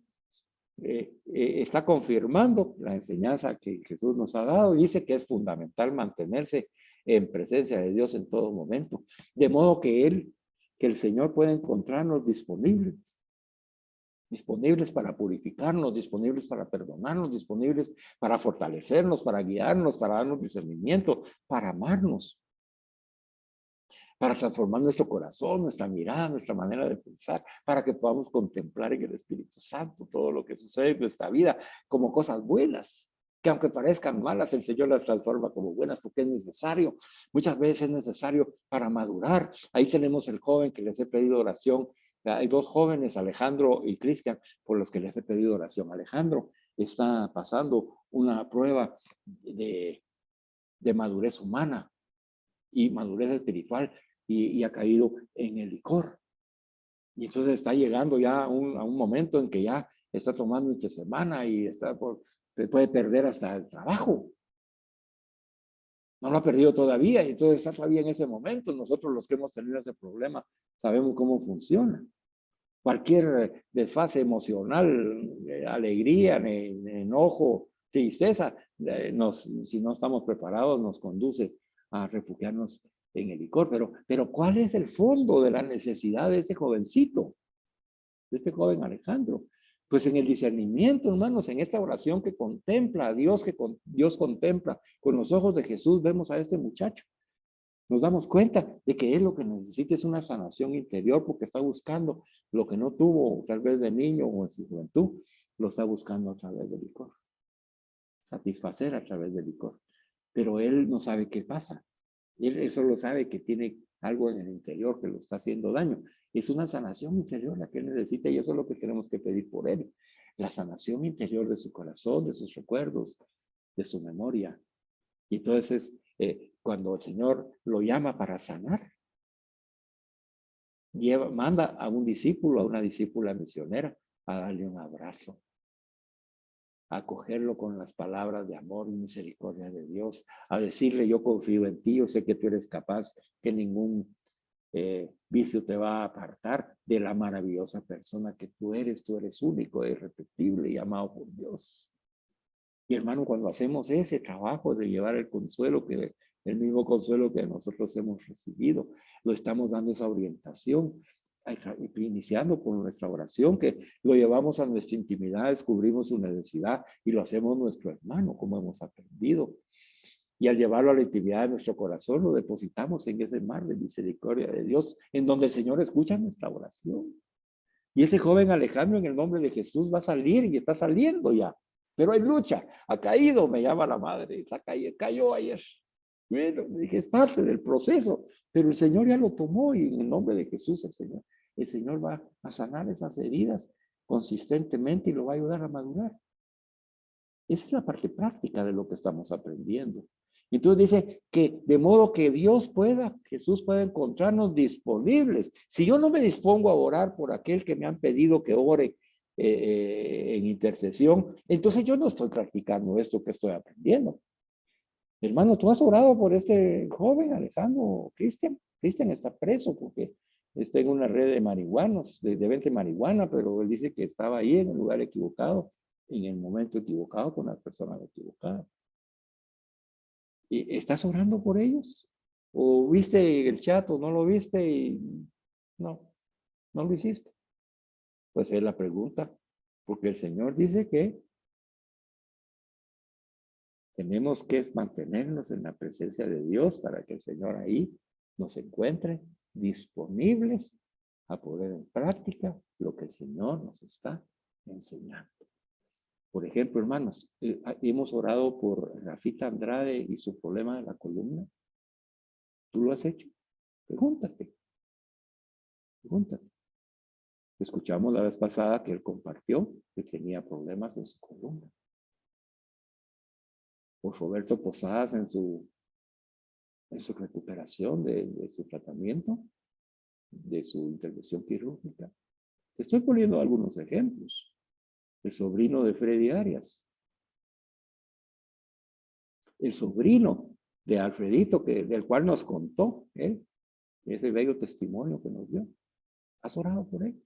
está confirmando la enseñanza que Jesús nos ha dado y dice que es fundamental mantenerse en presencia de Dios en todo momento, de modo que el Señor pueda encontrarnos disponibles para purificarnos, disponibles para perdonarnos, disponibles para fortalecernos, para guiarnos, para darnos discernimiento, para amarnos, para transformar nuestro corazón, nuestra mirada, nuestra manera de pensar, para que podamos contemplar en el Espíritu Santo todo lo que sucede en nuestra vida como cosas buenas, que aunque parezcan malas, el Señor las transforma como buenas porque es necesario. Muchas veces es necesario para madurar. Ahí tenemos el joven que les he pedido oración. Hay dos jóvenes, Alejandro y Cristian, por los que les he pedido oración. Alejandro está pasando una prueba de madurez humana y madurez espiritual y ha caído en el licor. Y entonces está llegando ya a un momento en que ya está tomando entre semana y puede perder hasta el trabajo. No lo ha perdido todavía y entonces está todavía en ese momento. Nosotros los que hemos tenido ese problema sabemos cómo funciona. Cualquier desfase emocional, alegría, enojo, tristeza, si no estamos preparados, nos conduce a refugiarnos en el licor. Pero ¿cuál es el fondo de la necesidad de este jovencito, de este joven Alejandro? Pues en el discernimiento, hermanos, en esta oración que contempla a Dios, Dios contempla con los ojos de Jesús, vemos a este muchacho. Nos damos cuenta de que él lo que necesita es una sanación interior porque está buscando lo que no tuvo tal vez de niño o en su juventud, lo está buscando a través del licor. Satisfacer a través del licor. Pero él no sabe qué pasa. Él solo sabe que tiene algo en el interior que lo está haciendo daño. Es una sanación interior la que él necesita y eso es lo que tenemos que pedir por él. La sanación interior de su corazón, de sus recuerdos, de su memoria. Y entonces, cuando el Señor lo llama para sanar, manda a un discípulo, a una discípula misionera, a darle un abrazo, a acogerlo con las palabras de amor y misericordia de Dios, a decirle: yo confío en ti, yo sé que tú eres capaz, que ningún vicio te va a apartar de la maravillosa persona que tú eres único, irrepetible y amado por Dios. Y hermano, cuando hacemos ese trabajo de llevar el consuelo, el mismo consuelo que nosotros hemos recibido, lo estamos dando esa orientación, iniciando con nuestra oración, que lo llevamos a nuestra intimidad, descubrimos su necesidad y lo hacemos nuestro hermano, como hemos aprendido. Y al llevarlo a la intimidad de nuestro corazón, lo depositamos en ese mar de misericordia de Dios, en donde el Señor escucha nuestra oración. Y ese joven Alejandro, en el nombre de Jesús, va a salir y está saliendo ya. Pero hay lucha, ha caído, me llama la madre, cayó ayer. Bueno, dije, es parte del proceso, pero el Señor ya lo tomó y en el nombre de Jesús el Señor va a sanar esas heridas consistentemente y lo va a ayudar a madurar. Esa es la parte práctica de lo que estamos aprendiendo. Entonces dice que de modo que Jesús pueda encontrarnos disponibles. Si yo no me dispongo a orar por aquel que me han pedido que ore en intercesión, entonces yo no estoy practicando esto que estoy aprendiendo. Hermano, ¿tú has orado por este joven Alejandro Cristian? Cristian está preso porque está en una red de marihuanos, de venta de marihuana, pero él dice que estaba ahí en el lugar equivocado, en el momento equivocado, con la persona equivocada. ¿Estás orando por ellos? ¿O viste el chat o no lo viste y no lo hiciste? Pues es la pregunta, porque el Señor dice que tenemos que mantenernos en la presencia de Dios para que el Señor ahí nos encuentre disponibles a poner en práctica lo que el Señor nos está enseñando. Por ejemplo, hermanos, hemos orado por Rafita Andrade y su problema de la columna. ¿Tú lo has hecho? Pregúntate. Escuchamos la vez pasada que él compartió que tenía problemas en su columna. Por Roberto Posadas en su recuperación de su tratamiento, de su intervención quirúrgica. Te estoy poniendo algunos ejemplos. El sobrino de Freddy Arias. El sobrino de Alfredito, del cual nos contó él, ese bello testimonio que nos dio. ¿Has orado por él?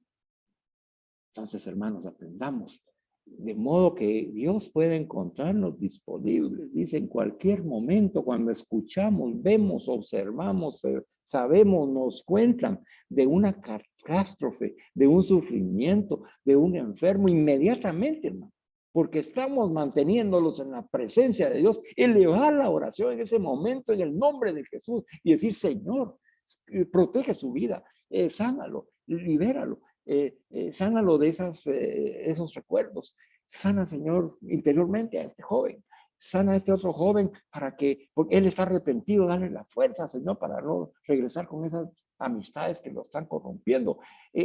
Entonces, hermanos, aprendamos. De modo que Dios puede encontrarnos disponibles. Dice, en cualquier momento, cuando escuchamos, vemos, observamos, sabemos, nos cuentan de una catástrofe, de un sufrimiento, de un enfermo, inmediatamente, hermano. Porque estamos manteniéndolos en la presencia de Dios, elevar la oración en ese momento en el nombre de Jesús y decir, Señor, protege su vida, sánalo, libéralo. Sánalo de esos recuerdos. Sana, Señor, interiormente a este joven. Sana a este otro joven porque él está arrepentido, dale la fuerza, Señor, para no regresar con esas amistades que lo están corrompiendo.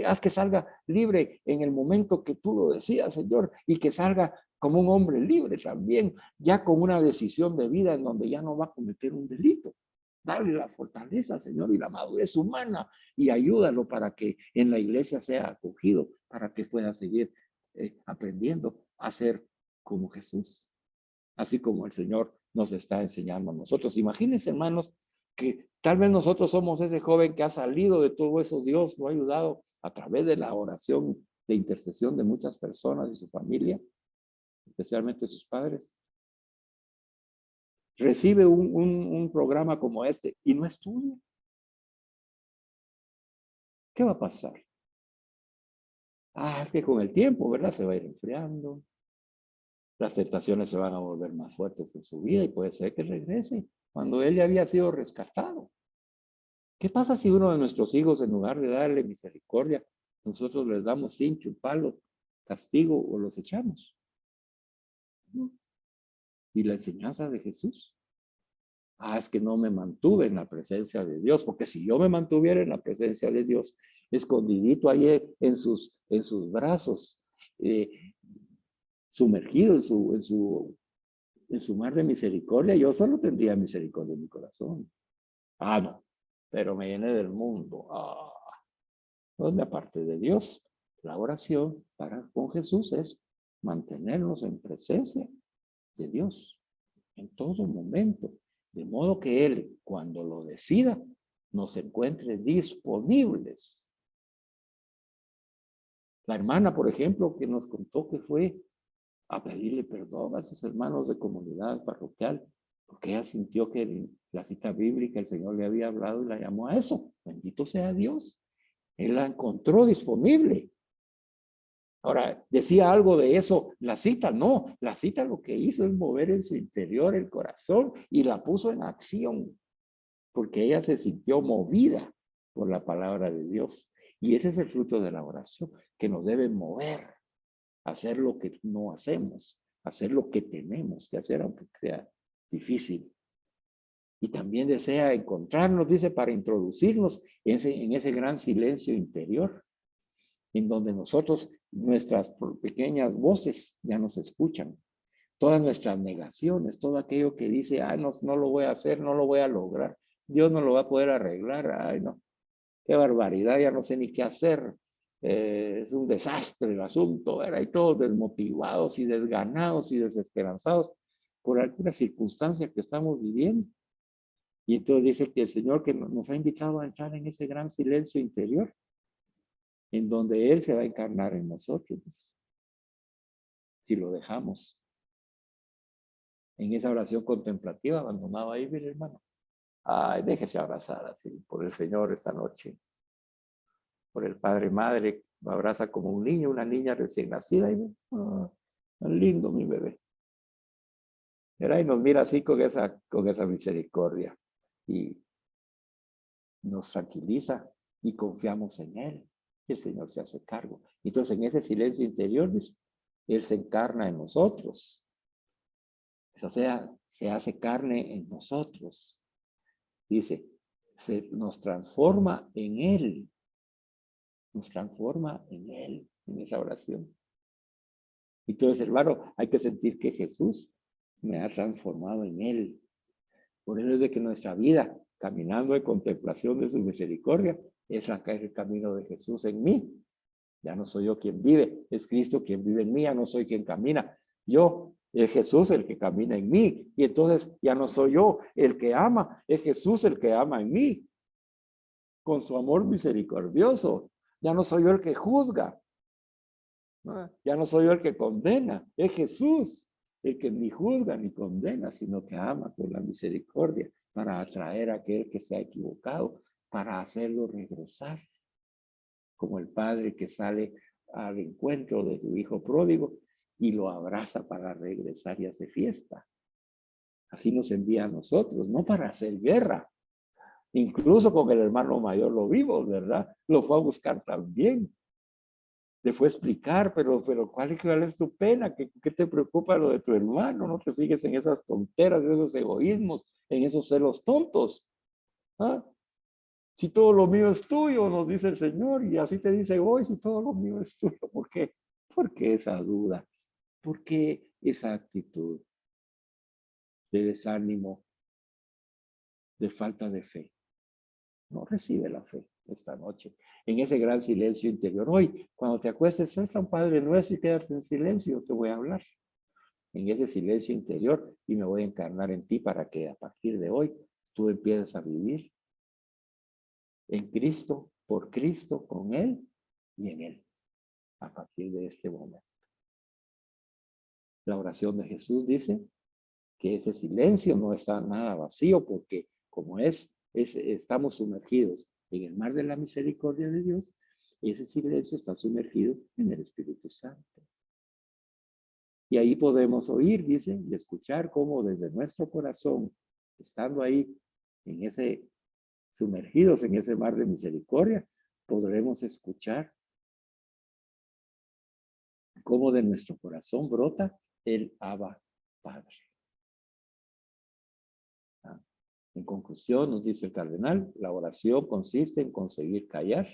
Haz que salga libre en el momento que tú lo decías, Señor, y que salga como un hombre libre también, ya con una decisión de vida en donde ya no va a cometer un delito. Dale la fortaleza, Señor, y la madurez humana y ayúdalo para que en la iglesia sea acogido, para que pueda seguir aprendiendo a ser como Jesús, así como el Señor nos está enseñando a nosotros. Imagínense, hermanos, que tal vez nosotros somos ese joven que ha salido de todo eso, Dios lo ha ayudado a través de la oración de intercesión de muchas personas y su familia, especialmente sus padres. Recibe un programa como este y no estudia. ¿Qué va a pasar? Es que con el tiempo, ¿verdad? Se va a ir enfriando. Las tentaciones se van a volver más fuertes en su vida y puede ser que regrese cuando él ya había sido rescatado. ¿Qué pasa si uno de nuestros hijos, en lugar de darle misericordia, nosotros les damos cincho, palo, castigo o los echamos? ¿Y la enseñanza de Jesús? Es que no me mantuve en la presencia de Dios, porque si yo me mantuviera en la presencia de Dios, escondidito ahí en sus brazos, sumergido en su mar de misericordia, yo solo tendría misericordia en mi corazón. No, pero me llené del mundo. ¿Dónde aparte de Dios? La oración con Jesús es mantenernos en presencia de Dios en todo momento, de modo que Él, cuando lo decida, nos encuentre disponibles. La hermana, por ejemplo, que nos contó que fue a pedirle perdón a sus hermanos de comunidad parroquial, porque ella sintió que en la cita bíblica el Señor le había hablado y la llamó a eso. Bendito sea Dios. Él la encontró disponible. Ahora, decía algo de eso, la cita no, la cita lo que hizo es mover en su interior el corazón y la puso en acción, porque ella se sintió movida por la palabra de Dios. Y ese es el fruto de la oración, que nos debe mover, hacer lo que no hacemos, hacer lo que tenemos que hacer, aunque sea difícil. Y también desea encontrarnos, dice, para introducirnos en ese gran silencio interior, en donde nosotros, nuestras pequeñas voces ya nos escuchan. Todas nuestras negaciones, todo aquello que dice, no lo voy a hacer, no lo voy a lograr. Dios no lo va a poder arreglar. No, qué barbaridad, ya no sé ni qué hacer. Es un desastre el asunto, ¿verdad? Y todos desmotivados y desganados y desesperanzados por alguna circunstancia que estamos viviendo. Y entonces dice que el Señor que nos ha invitado a entrar en ese gran silencio interior, en donde Él se va a encarnar en nosotros, si lo dejamos. En esa oración contemplativa abandonada ahí, mire, hermano. Déjese abrazar así por el Señor esta noche. Por el Padre, Madre, lo abraza como un niño, una niña recién nacida. Y tan lindo mi bebé. Era y nos mira así con esa misericordia. Y nos tranquiliza y confiamos en Él. Y el Señor se hace cargo. Entonces, en ese silencio interior, Él se encarna en nosotros. O sea, se hace carne en nosotros. Dice, nos transforma en Él. Nos transforma en Él, en esa oración. Entonces, hermano, hay que sentir que Jesús me ha transformado en Él. Por eso es de que nuestra vida, caminando en contemplación de su misericordia, es el camino de Jesús en mí. Ya no soy yo quien vive, es Cristo quien vive en mí, ya no soy quien camina. Yo, es Jesús el que camina en mí. Y entonces ya no soy yo el que ama, es Jesús el que ama en mí, con su amor misericordioso. Ya no soy yo el que juzga, ¿no? Ya no soy yo el que condena, es Jesús el que ni juzga ni condena, sino que ama con la misericordia para atraer a aquel que se ha equivocado, para hacerlo regresar, como el padre que sale al encuentro de su hijo pródigo y lo abraza para regresar y hace fiesta. Así nos envía a nosotros, no para hacer guerra. Incluso con el hermano mayor lo vimos, ¿verdad? Lo fue a buscar también. Le fue a explicar, pero ¿cuál es tu pena? ¿Qué te preocupa lo de tu hermano? No te fijes en esas tonteras, en esos egoísmos, en esos celos tontos. ¿Ah? Si todo lo mío es tuyo, nos dice el Señor, y así te dice hoy, si todo lo mío es tuyo. ¿Por qué? ¿Por qué esa duda? ¿Por qué esa actitud de desánimo, de falta de fe? No recibe la fe esta noche, en ese gran silencio interior. Hoy, cuando te acuestes, es un Padre Nuestro y quédate en silencio, yo te voy a hablar. En ese silencio interior y me voy a encarnar en ti para que a partir de hoy tú empieces a vivir en Cristo, por Cristo, con Él y en Él, a partir de este momento. La oración de Jesús dice que ese silencio no está nada vacío porque como estamos sumergidos en el mar de la misericordia de Dios, ese silencio está sumergido en el Espíritu Santo. Y ahí podemos oír, dice, y escuchar cómo desde nuestro corazón, estando ahí sumergidos en ese mar de misericordia, podremos escuchar cómo de nuestro corazón brota el Abba Padre. En conclusión, nos dice el cardenal, la oración consiste en conseguir callar,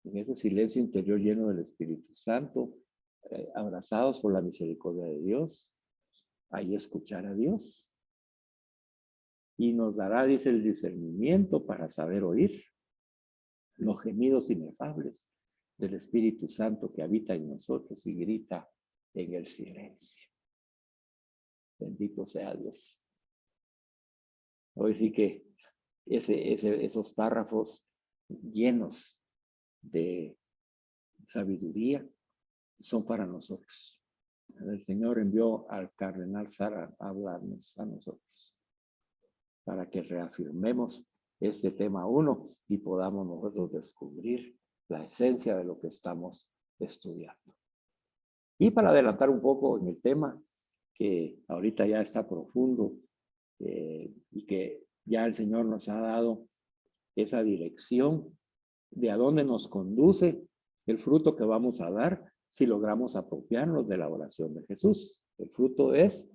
en ese silencio interior lleno del Espíritu Santo, abrazados por la misericordia de Dios, ahí escuchar a Dios. Y nos dará, dice, el discernimiento para saber oír los gemidos inefables del Espíritu Santo que habita en nosotros y grita en el silencio. Bendito sea Dios. Hoy sí que esos párrafos llenos de sabiduría son para nosotros. El Señor envió al cardenal Sara a hablarnos a nosotros para que reafirmemos este tema 1 y podamos nosotros descubrir la esencia de lo que estamos estudiando. Y para adelantar un poco en el tema, que ahorita ya está profundo y que ya el Señor nos ha dado esa dirección de a dónde nos conduce el fruto que vamos a dar si logramos apropiarnos de la oración de Jesús. El fruto es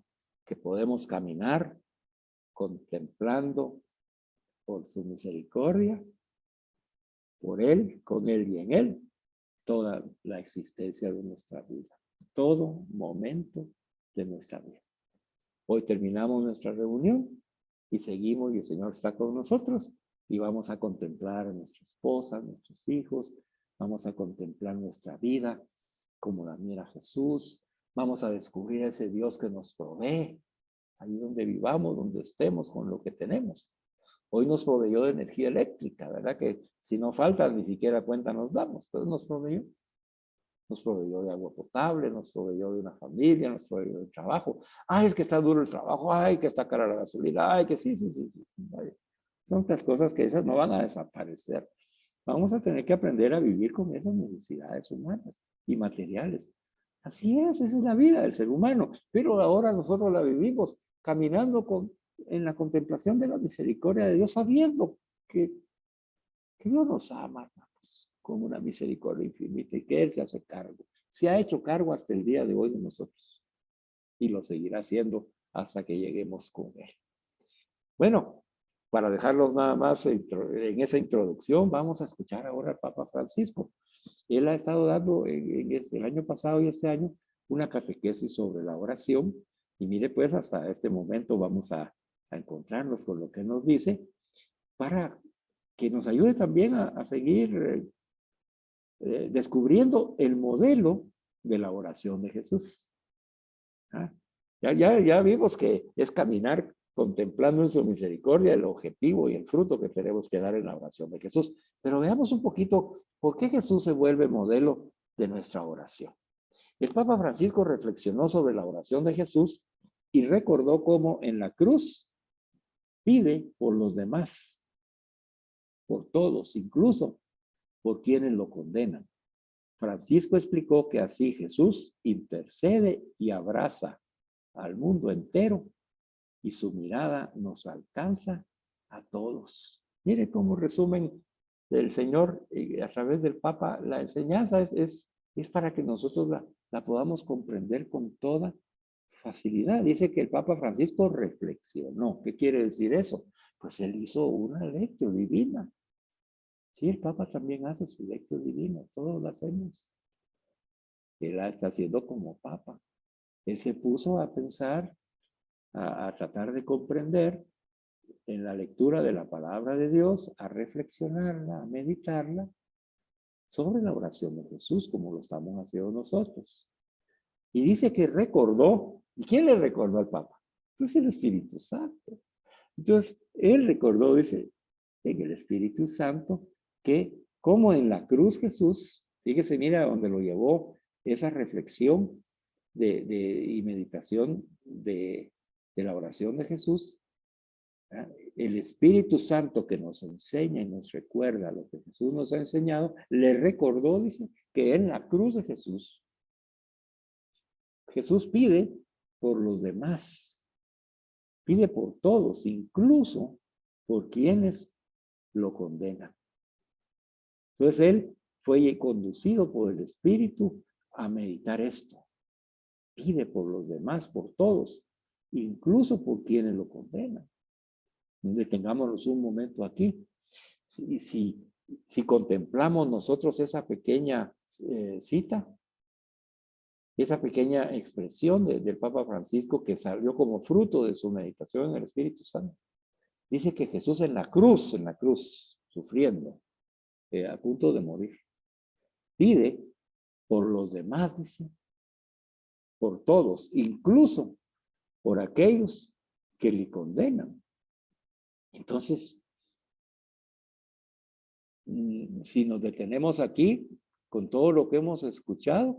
que podemos caminar contemplando por su misericordia, por Él, con Él y en Él, toda la existencia de nuestra vida, todo momento de nuestra vida. Hoy terminamos nuestra reunión y seguimos y el Señor está con nosotros y vamos a contemplar a nuestra esposa, a nuestros hijos, vamos a contemplar nuestra vida como la mira Jesús, vamos a descubrir a ese Dios que nos provee, ahí donde vivamos, donde estemos, con lo que tenemos. Hoy nos proveyó de energía eléctrica, ¿verdad? Que si no falta, ni siquiera cuenta nos damos, pero nos proveyó. Nos proveyó de agua potable, nos proveyó de una familia, nos proveyó de trabajo. Ay, es que está duro el trabajo, ay, que está cara la gasolina, ay, que sí. Vaya. Son otras cosas que esas no van a desaparecer. Vamos a tener que aprender a vivir con esas necesidades humanas y materiales. Así es, esa es la vida del ser humano. Pero ahora nosotros la vivimos caminando en la contemplación de la misericordia de Dios, sabiendo que Dios nos ama, hermanos, con una misericordia infinita y que Él se hace cargo. Se ha hecho cargo hasta el día de hoy de nosotros y lo seguirá haciendo hasta que lleguemos con Él. Bueno, para dejarlos nada más en esa introducción, vamos a escuchar ahora al Papa Francisco. Él ha estado dando el año pasado y este año una catequesis sobre la oración y mire pues hasta este momento vamos a encontrarnos con lo que nos dice para que nos ayude también a seguir descubriendo el modelo de la oración de Jesús. ¿Ah? Ya vimos que es caminar contemplando en su misericordia el objetivo y el fruto que tenemos que dar en la oración de Jesús. Pero veamos un poquito por qué Jesús se vuelve modelo de nuestra oración. El Papa Francisco reflexionó sobre la oración de Jesús y recordó cómo en la cruz pide por los demás, por todos, incluso por quienes lo condenan. Francisco explicó que así Jesús intercede y abraza al mundo entero y su mirada nos alcanza a todos. Mire cómo resumen del Señor a través del Papa. La enseñanza es para que nosotros la podamos comprender con toda facilidad. Dice que el Papa Francisco reflexionó. ¿Qué quiere decir eso? Pues él hizo una lectio divina. Sí, el Papa también hace su lectio divina, todos lo hacemos. Él la está haciendo como Papa. Él se puso a pensar, a tratar de comprender en la lectura de la palabra de Dios, a reflexionarla, a meditarla sobre la oración de Jesús, como lo estamos haciendo nosotros. Y dice que recordó. ¿Y quién le recordó al Papa? Pues el Espíritu Santo. Entonces, él recordó, dice, en el Espíritu Santo, que como en la cruz Jesús, fíjese, mira donde lo llevó esa reflexión y meditación de la oración de Jesús, ¿verdad? El Espíritu Santo que nos enseña y nos recuerda lo que Jesús nos ha enseñado, le recordó, dice, que en la cruz de Jesús pide por los demás, pide por todos, incluso por quienes lo condenan. Entonces él fue conducido por el Espíritu a meditar esto. Pide por los demás, por todos, incluso por quienes lo condenan. Detengámonos un momento aquí. Si contemplamos nosotros esa pequeña cita, esa pequeña expresión del Papa Francisco que salió como fruto de su meditación en el Espíritu Santo, dice que Jesús en la cruz, sufriendo, a punto de morir, pide por los demás, dice, por todos, incluso por aquellos que le condenan. Entonces, si nos detenemos aquí, con todo lo que hemos escuchado,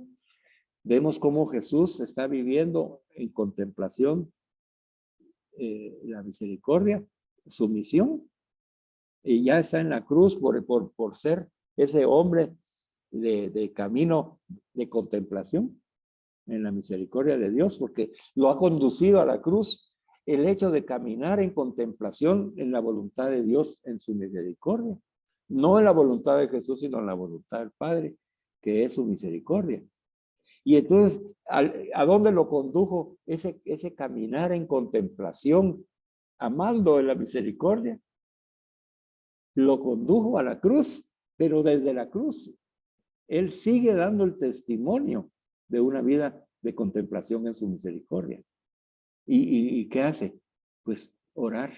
vemos cómo Jesús está viviendo en contemplación la misericordia, su misión, y ya está en la cruz por ser ese hombre de camino de contemplación en la misericordia de Dios, porque lo ha conducido a la cruz el hecho de caminar en contemplación en la voluntad de Dios en su misericordia. No en la voluntad de Jesús, sino en la voluntad del Padre, que es su misericordia. Y entonces, ¿a dónde lo condujo ese caminar en contemplación, amando en la misericordia? Lo condujo a la cruz, pero desde la cruz, él sigue dando el testimonio de una vida de contemplación en su misericordia. ¿Y qué hace? Pues orar.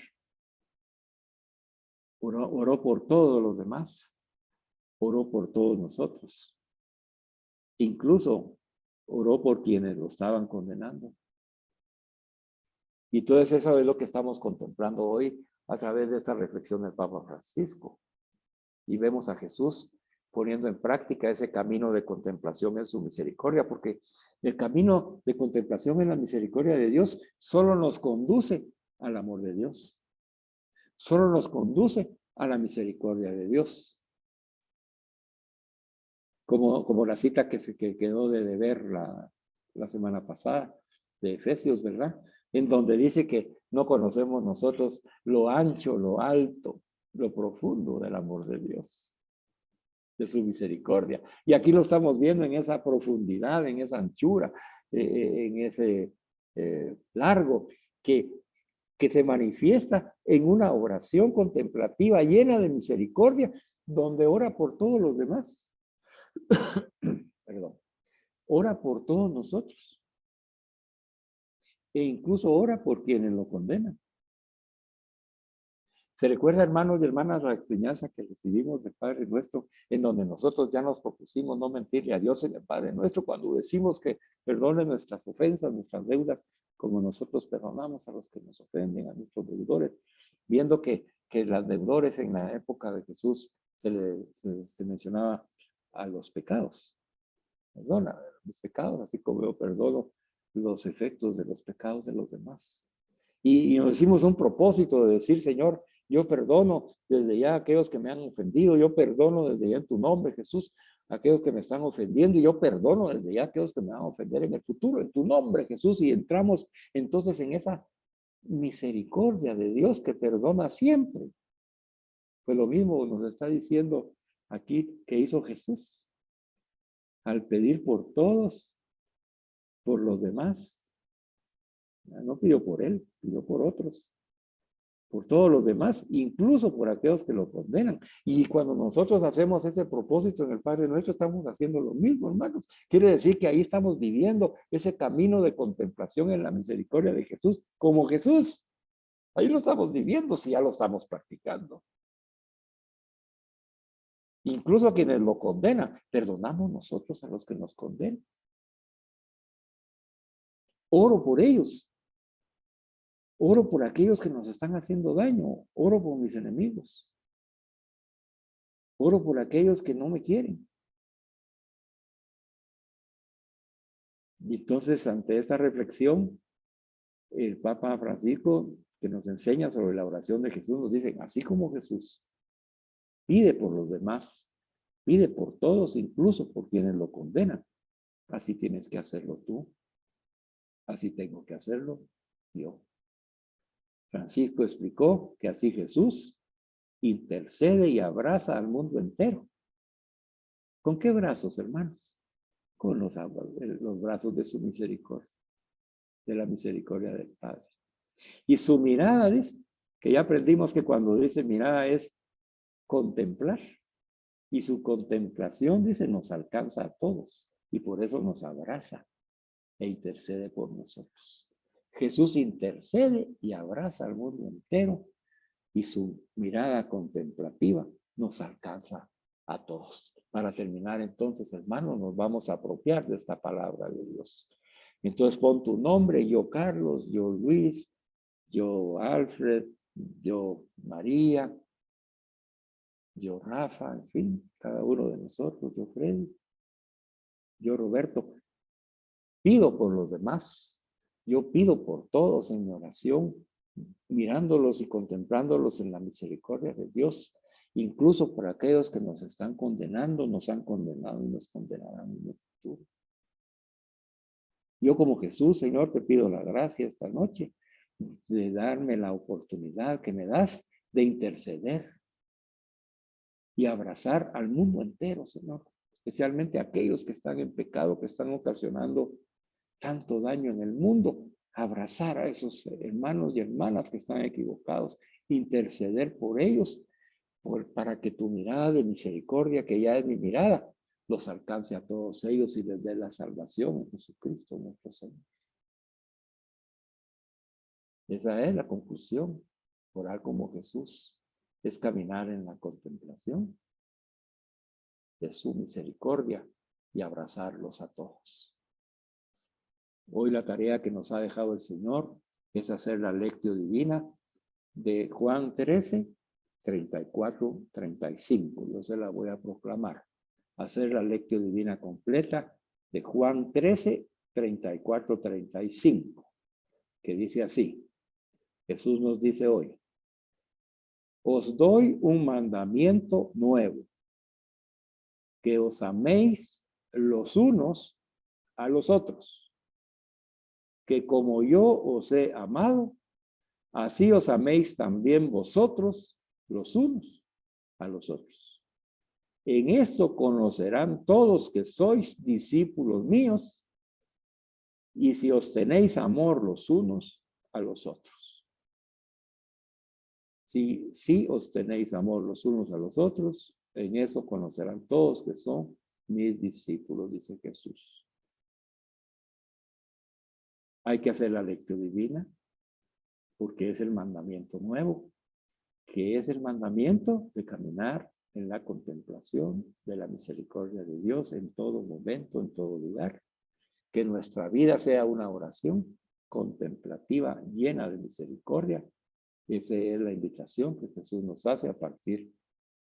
Oró por todos los demás. Oró por todos nosotros. Incluso oró por quienes lo estaban condenando. Y todo eso es lo que estamos contemplando hoy a través de esta reflexión del Papa Francisco. Y vemos a Jesús poniendo en práctica ese camino de contemplación en su misericordia, porque el camino de contemplación en la misericordia de Dios solo nos conduce al amor de Dios. Solo nos conduce a la misericordia de Dios. Como la cita que quedó de ver la semana pasada de Efesios, ¿verdad? En donde dice que no conocemos nosotros lo ancho, lo alto, lo profundo del amor de Dios, de su misericordia. Y aquí lo estamos viendo en esa profundidad, en esa anchura, en ese largo, que se manifiesta en una oración contemplativa llena de misericordia, donde ora por todos los demás. Perdón. Ora por todos nosotros. E incluso ora por quienes lo condenan. Se recuerda, hermanos y hermanas, la enseñanza que recibimos del Padre Nuestro, en donde nosotros ya nos propusimos no mentirle a Dios en el Padre Nuestro, cuando decimos que perdone nuestras ofensas, nuestras deudas, como nosotros perdonamos a los que nos ofenden, a nuestros deudores, viendo que las deudores en la época de Jesús se mencionaba a los pecados. Perdona los pecados, así como yo perdono los efectos de los pecados de los demás. Y nos hicimos un propósito de decir, Señor, yo perdono desde ya a aquellos que me han ofendido, yo perdono desde ya en tu nombre, Jesús, a aquellos que me están ofendiendo, y yo perdono desde ya a aquellos que me van a ofender en el futuro, en tu nombre, Jesús, y entramos entonces en esa misericordia de Dios que perdona siempre. Pues lo mismo nos está diciendo aquí que hizo Jesús al pedir por todos, por los demás. No pidió por él, pidió por otros, por todos los demás, incluso por aquellos que lo condenan. Y cuando nosotros hacemos ese propósito en el Padre Nuestro, estamos haciendo lo mismo, hermanos. Quiere decir que ahí estamos viviendo ese camino de contemplación en la misericordia de Jesús, como Jesús. Ahí lo estamos viviendo, si ya lo estamos practicando. Incluso a quienes lo condenan, perdonamos nosotros a los que nos condenan. Oro por ellos. Oro por aquellos que nos están haciendo daño. Oro por mis enemigos. Oro por aquellos que no me quieren. Y entonces, ante esta reflexión, el Papa Francisco, que nos enseña sobre la oración de Jesús, nos dice, así como Jesús pide por los demás, pide por todos, incluso por quienes lo condenan, así tienes que hacerlo tú. Así tengo que hacerlo yo. Francisco explicó que así Jesús intercede y abraza al mundo entero. ¿Con qué brazos, hermanos? Con los brazos de su misericordia, de la misericordia del Padre. Y su mirada, dice, que ya aprendimos que cuando dice mirada es contemplar. Y su contemplación, dice, nos alcanza a todos. Y por eso nos abraza e intercede por nosotros. Jesús intercede y abraza al mundo entero. Y su mirada contemplativa nos alcanza a todos. Para terminar entonces, hermanos, nos vamos a apropiar de esta palabra de Dios. Entonces pon tu nombre, yo Carlos, yo Luis, yo Alfred, yo María, yo Rafa, en fin, cada uno de nosotros, yo Freddy, yo Roberto. Pido por los demás, yo pido por todos en mi oración, mirándolos y contemplándolos en la misericordia de Dios, incluso por aquellos que nos están condenando, nos han condenado y nos condenarán en el futuro. Yo como Jesús, Señor, te pido la gracia esta noche de darme la oportunidad que me das de interceder y abrazar al mundo entero, Señor, especialmente aquellos que están en pecado, que están ocasionando tanto daño en el mundo. Abrazar a esos hermanos y hermanas que están equivocados, interceder por ellos, para que tu mirada de misericordia, que ya es mi mirada, los alcance a todos ellos y les dé la salvación en Jesucristo nuestro Señor. Esa es la conclusión. Orar como Jesús es caminar en la contemplación de su misericordia y abrazarlos a todos. Hoy la tarea que nos ha dejado el Señor es hacer la lectio divina de Juan 13, 34, 35. Yo se la voy a proclamar. Hacer la lectio divina completa de Juan 13, 34, 35. Que dice así. Jesús nos dice hoy. Os doy un mandamiento nuevo. Que os améis los unos a los otros. Que como yo os he amado, así os améis también vosotros los unos a los otros. En esto conocerán todos que sois discípulos míos, y si os tenéis amor los unos a los otros. Si os tenéis amor los unos a los otros, en eso conocerán todos que son mis discípulos, dice Jesús. Hay que hacer la lectio divina, porque es el mandamiento nuevo que es el mandamiento de caminar en la contemplación de la misericordia de Dios en todo momento, en todo lugar. Que nuestra vida sea una oración contemplativa, llena de misericordia. Esa es la invitación que Jesús nos hace a partir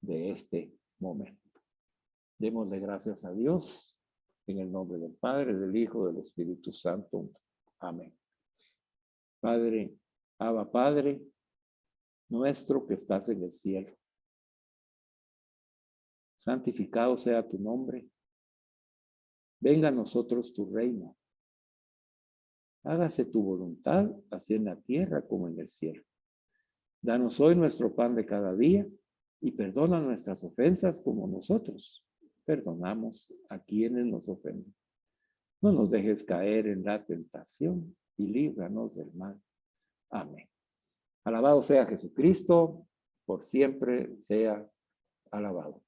de este momento. Démosle gracias a Dios en el nombre del Padre, del Hijo, del Espíritu Santo. Amén. Padre, Abba Padre, nuestro que estás en el cielo. Santificado sea tu nombre. Venga a nosotros tu reino. Hágase tu voluntad, así en la tierra como en el cielo. Danos hoy nuestro pan de cada día y perdona nuestras ofensas como nosotros perdonamos a quienes nos ofenden. No nos dejes caer en la tentación y líbranos del mal. Amén. Alabado sea Jesucristo, por siempre sea alabado.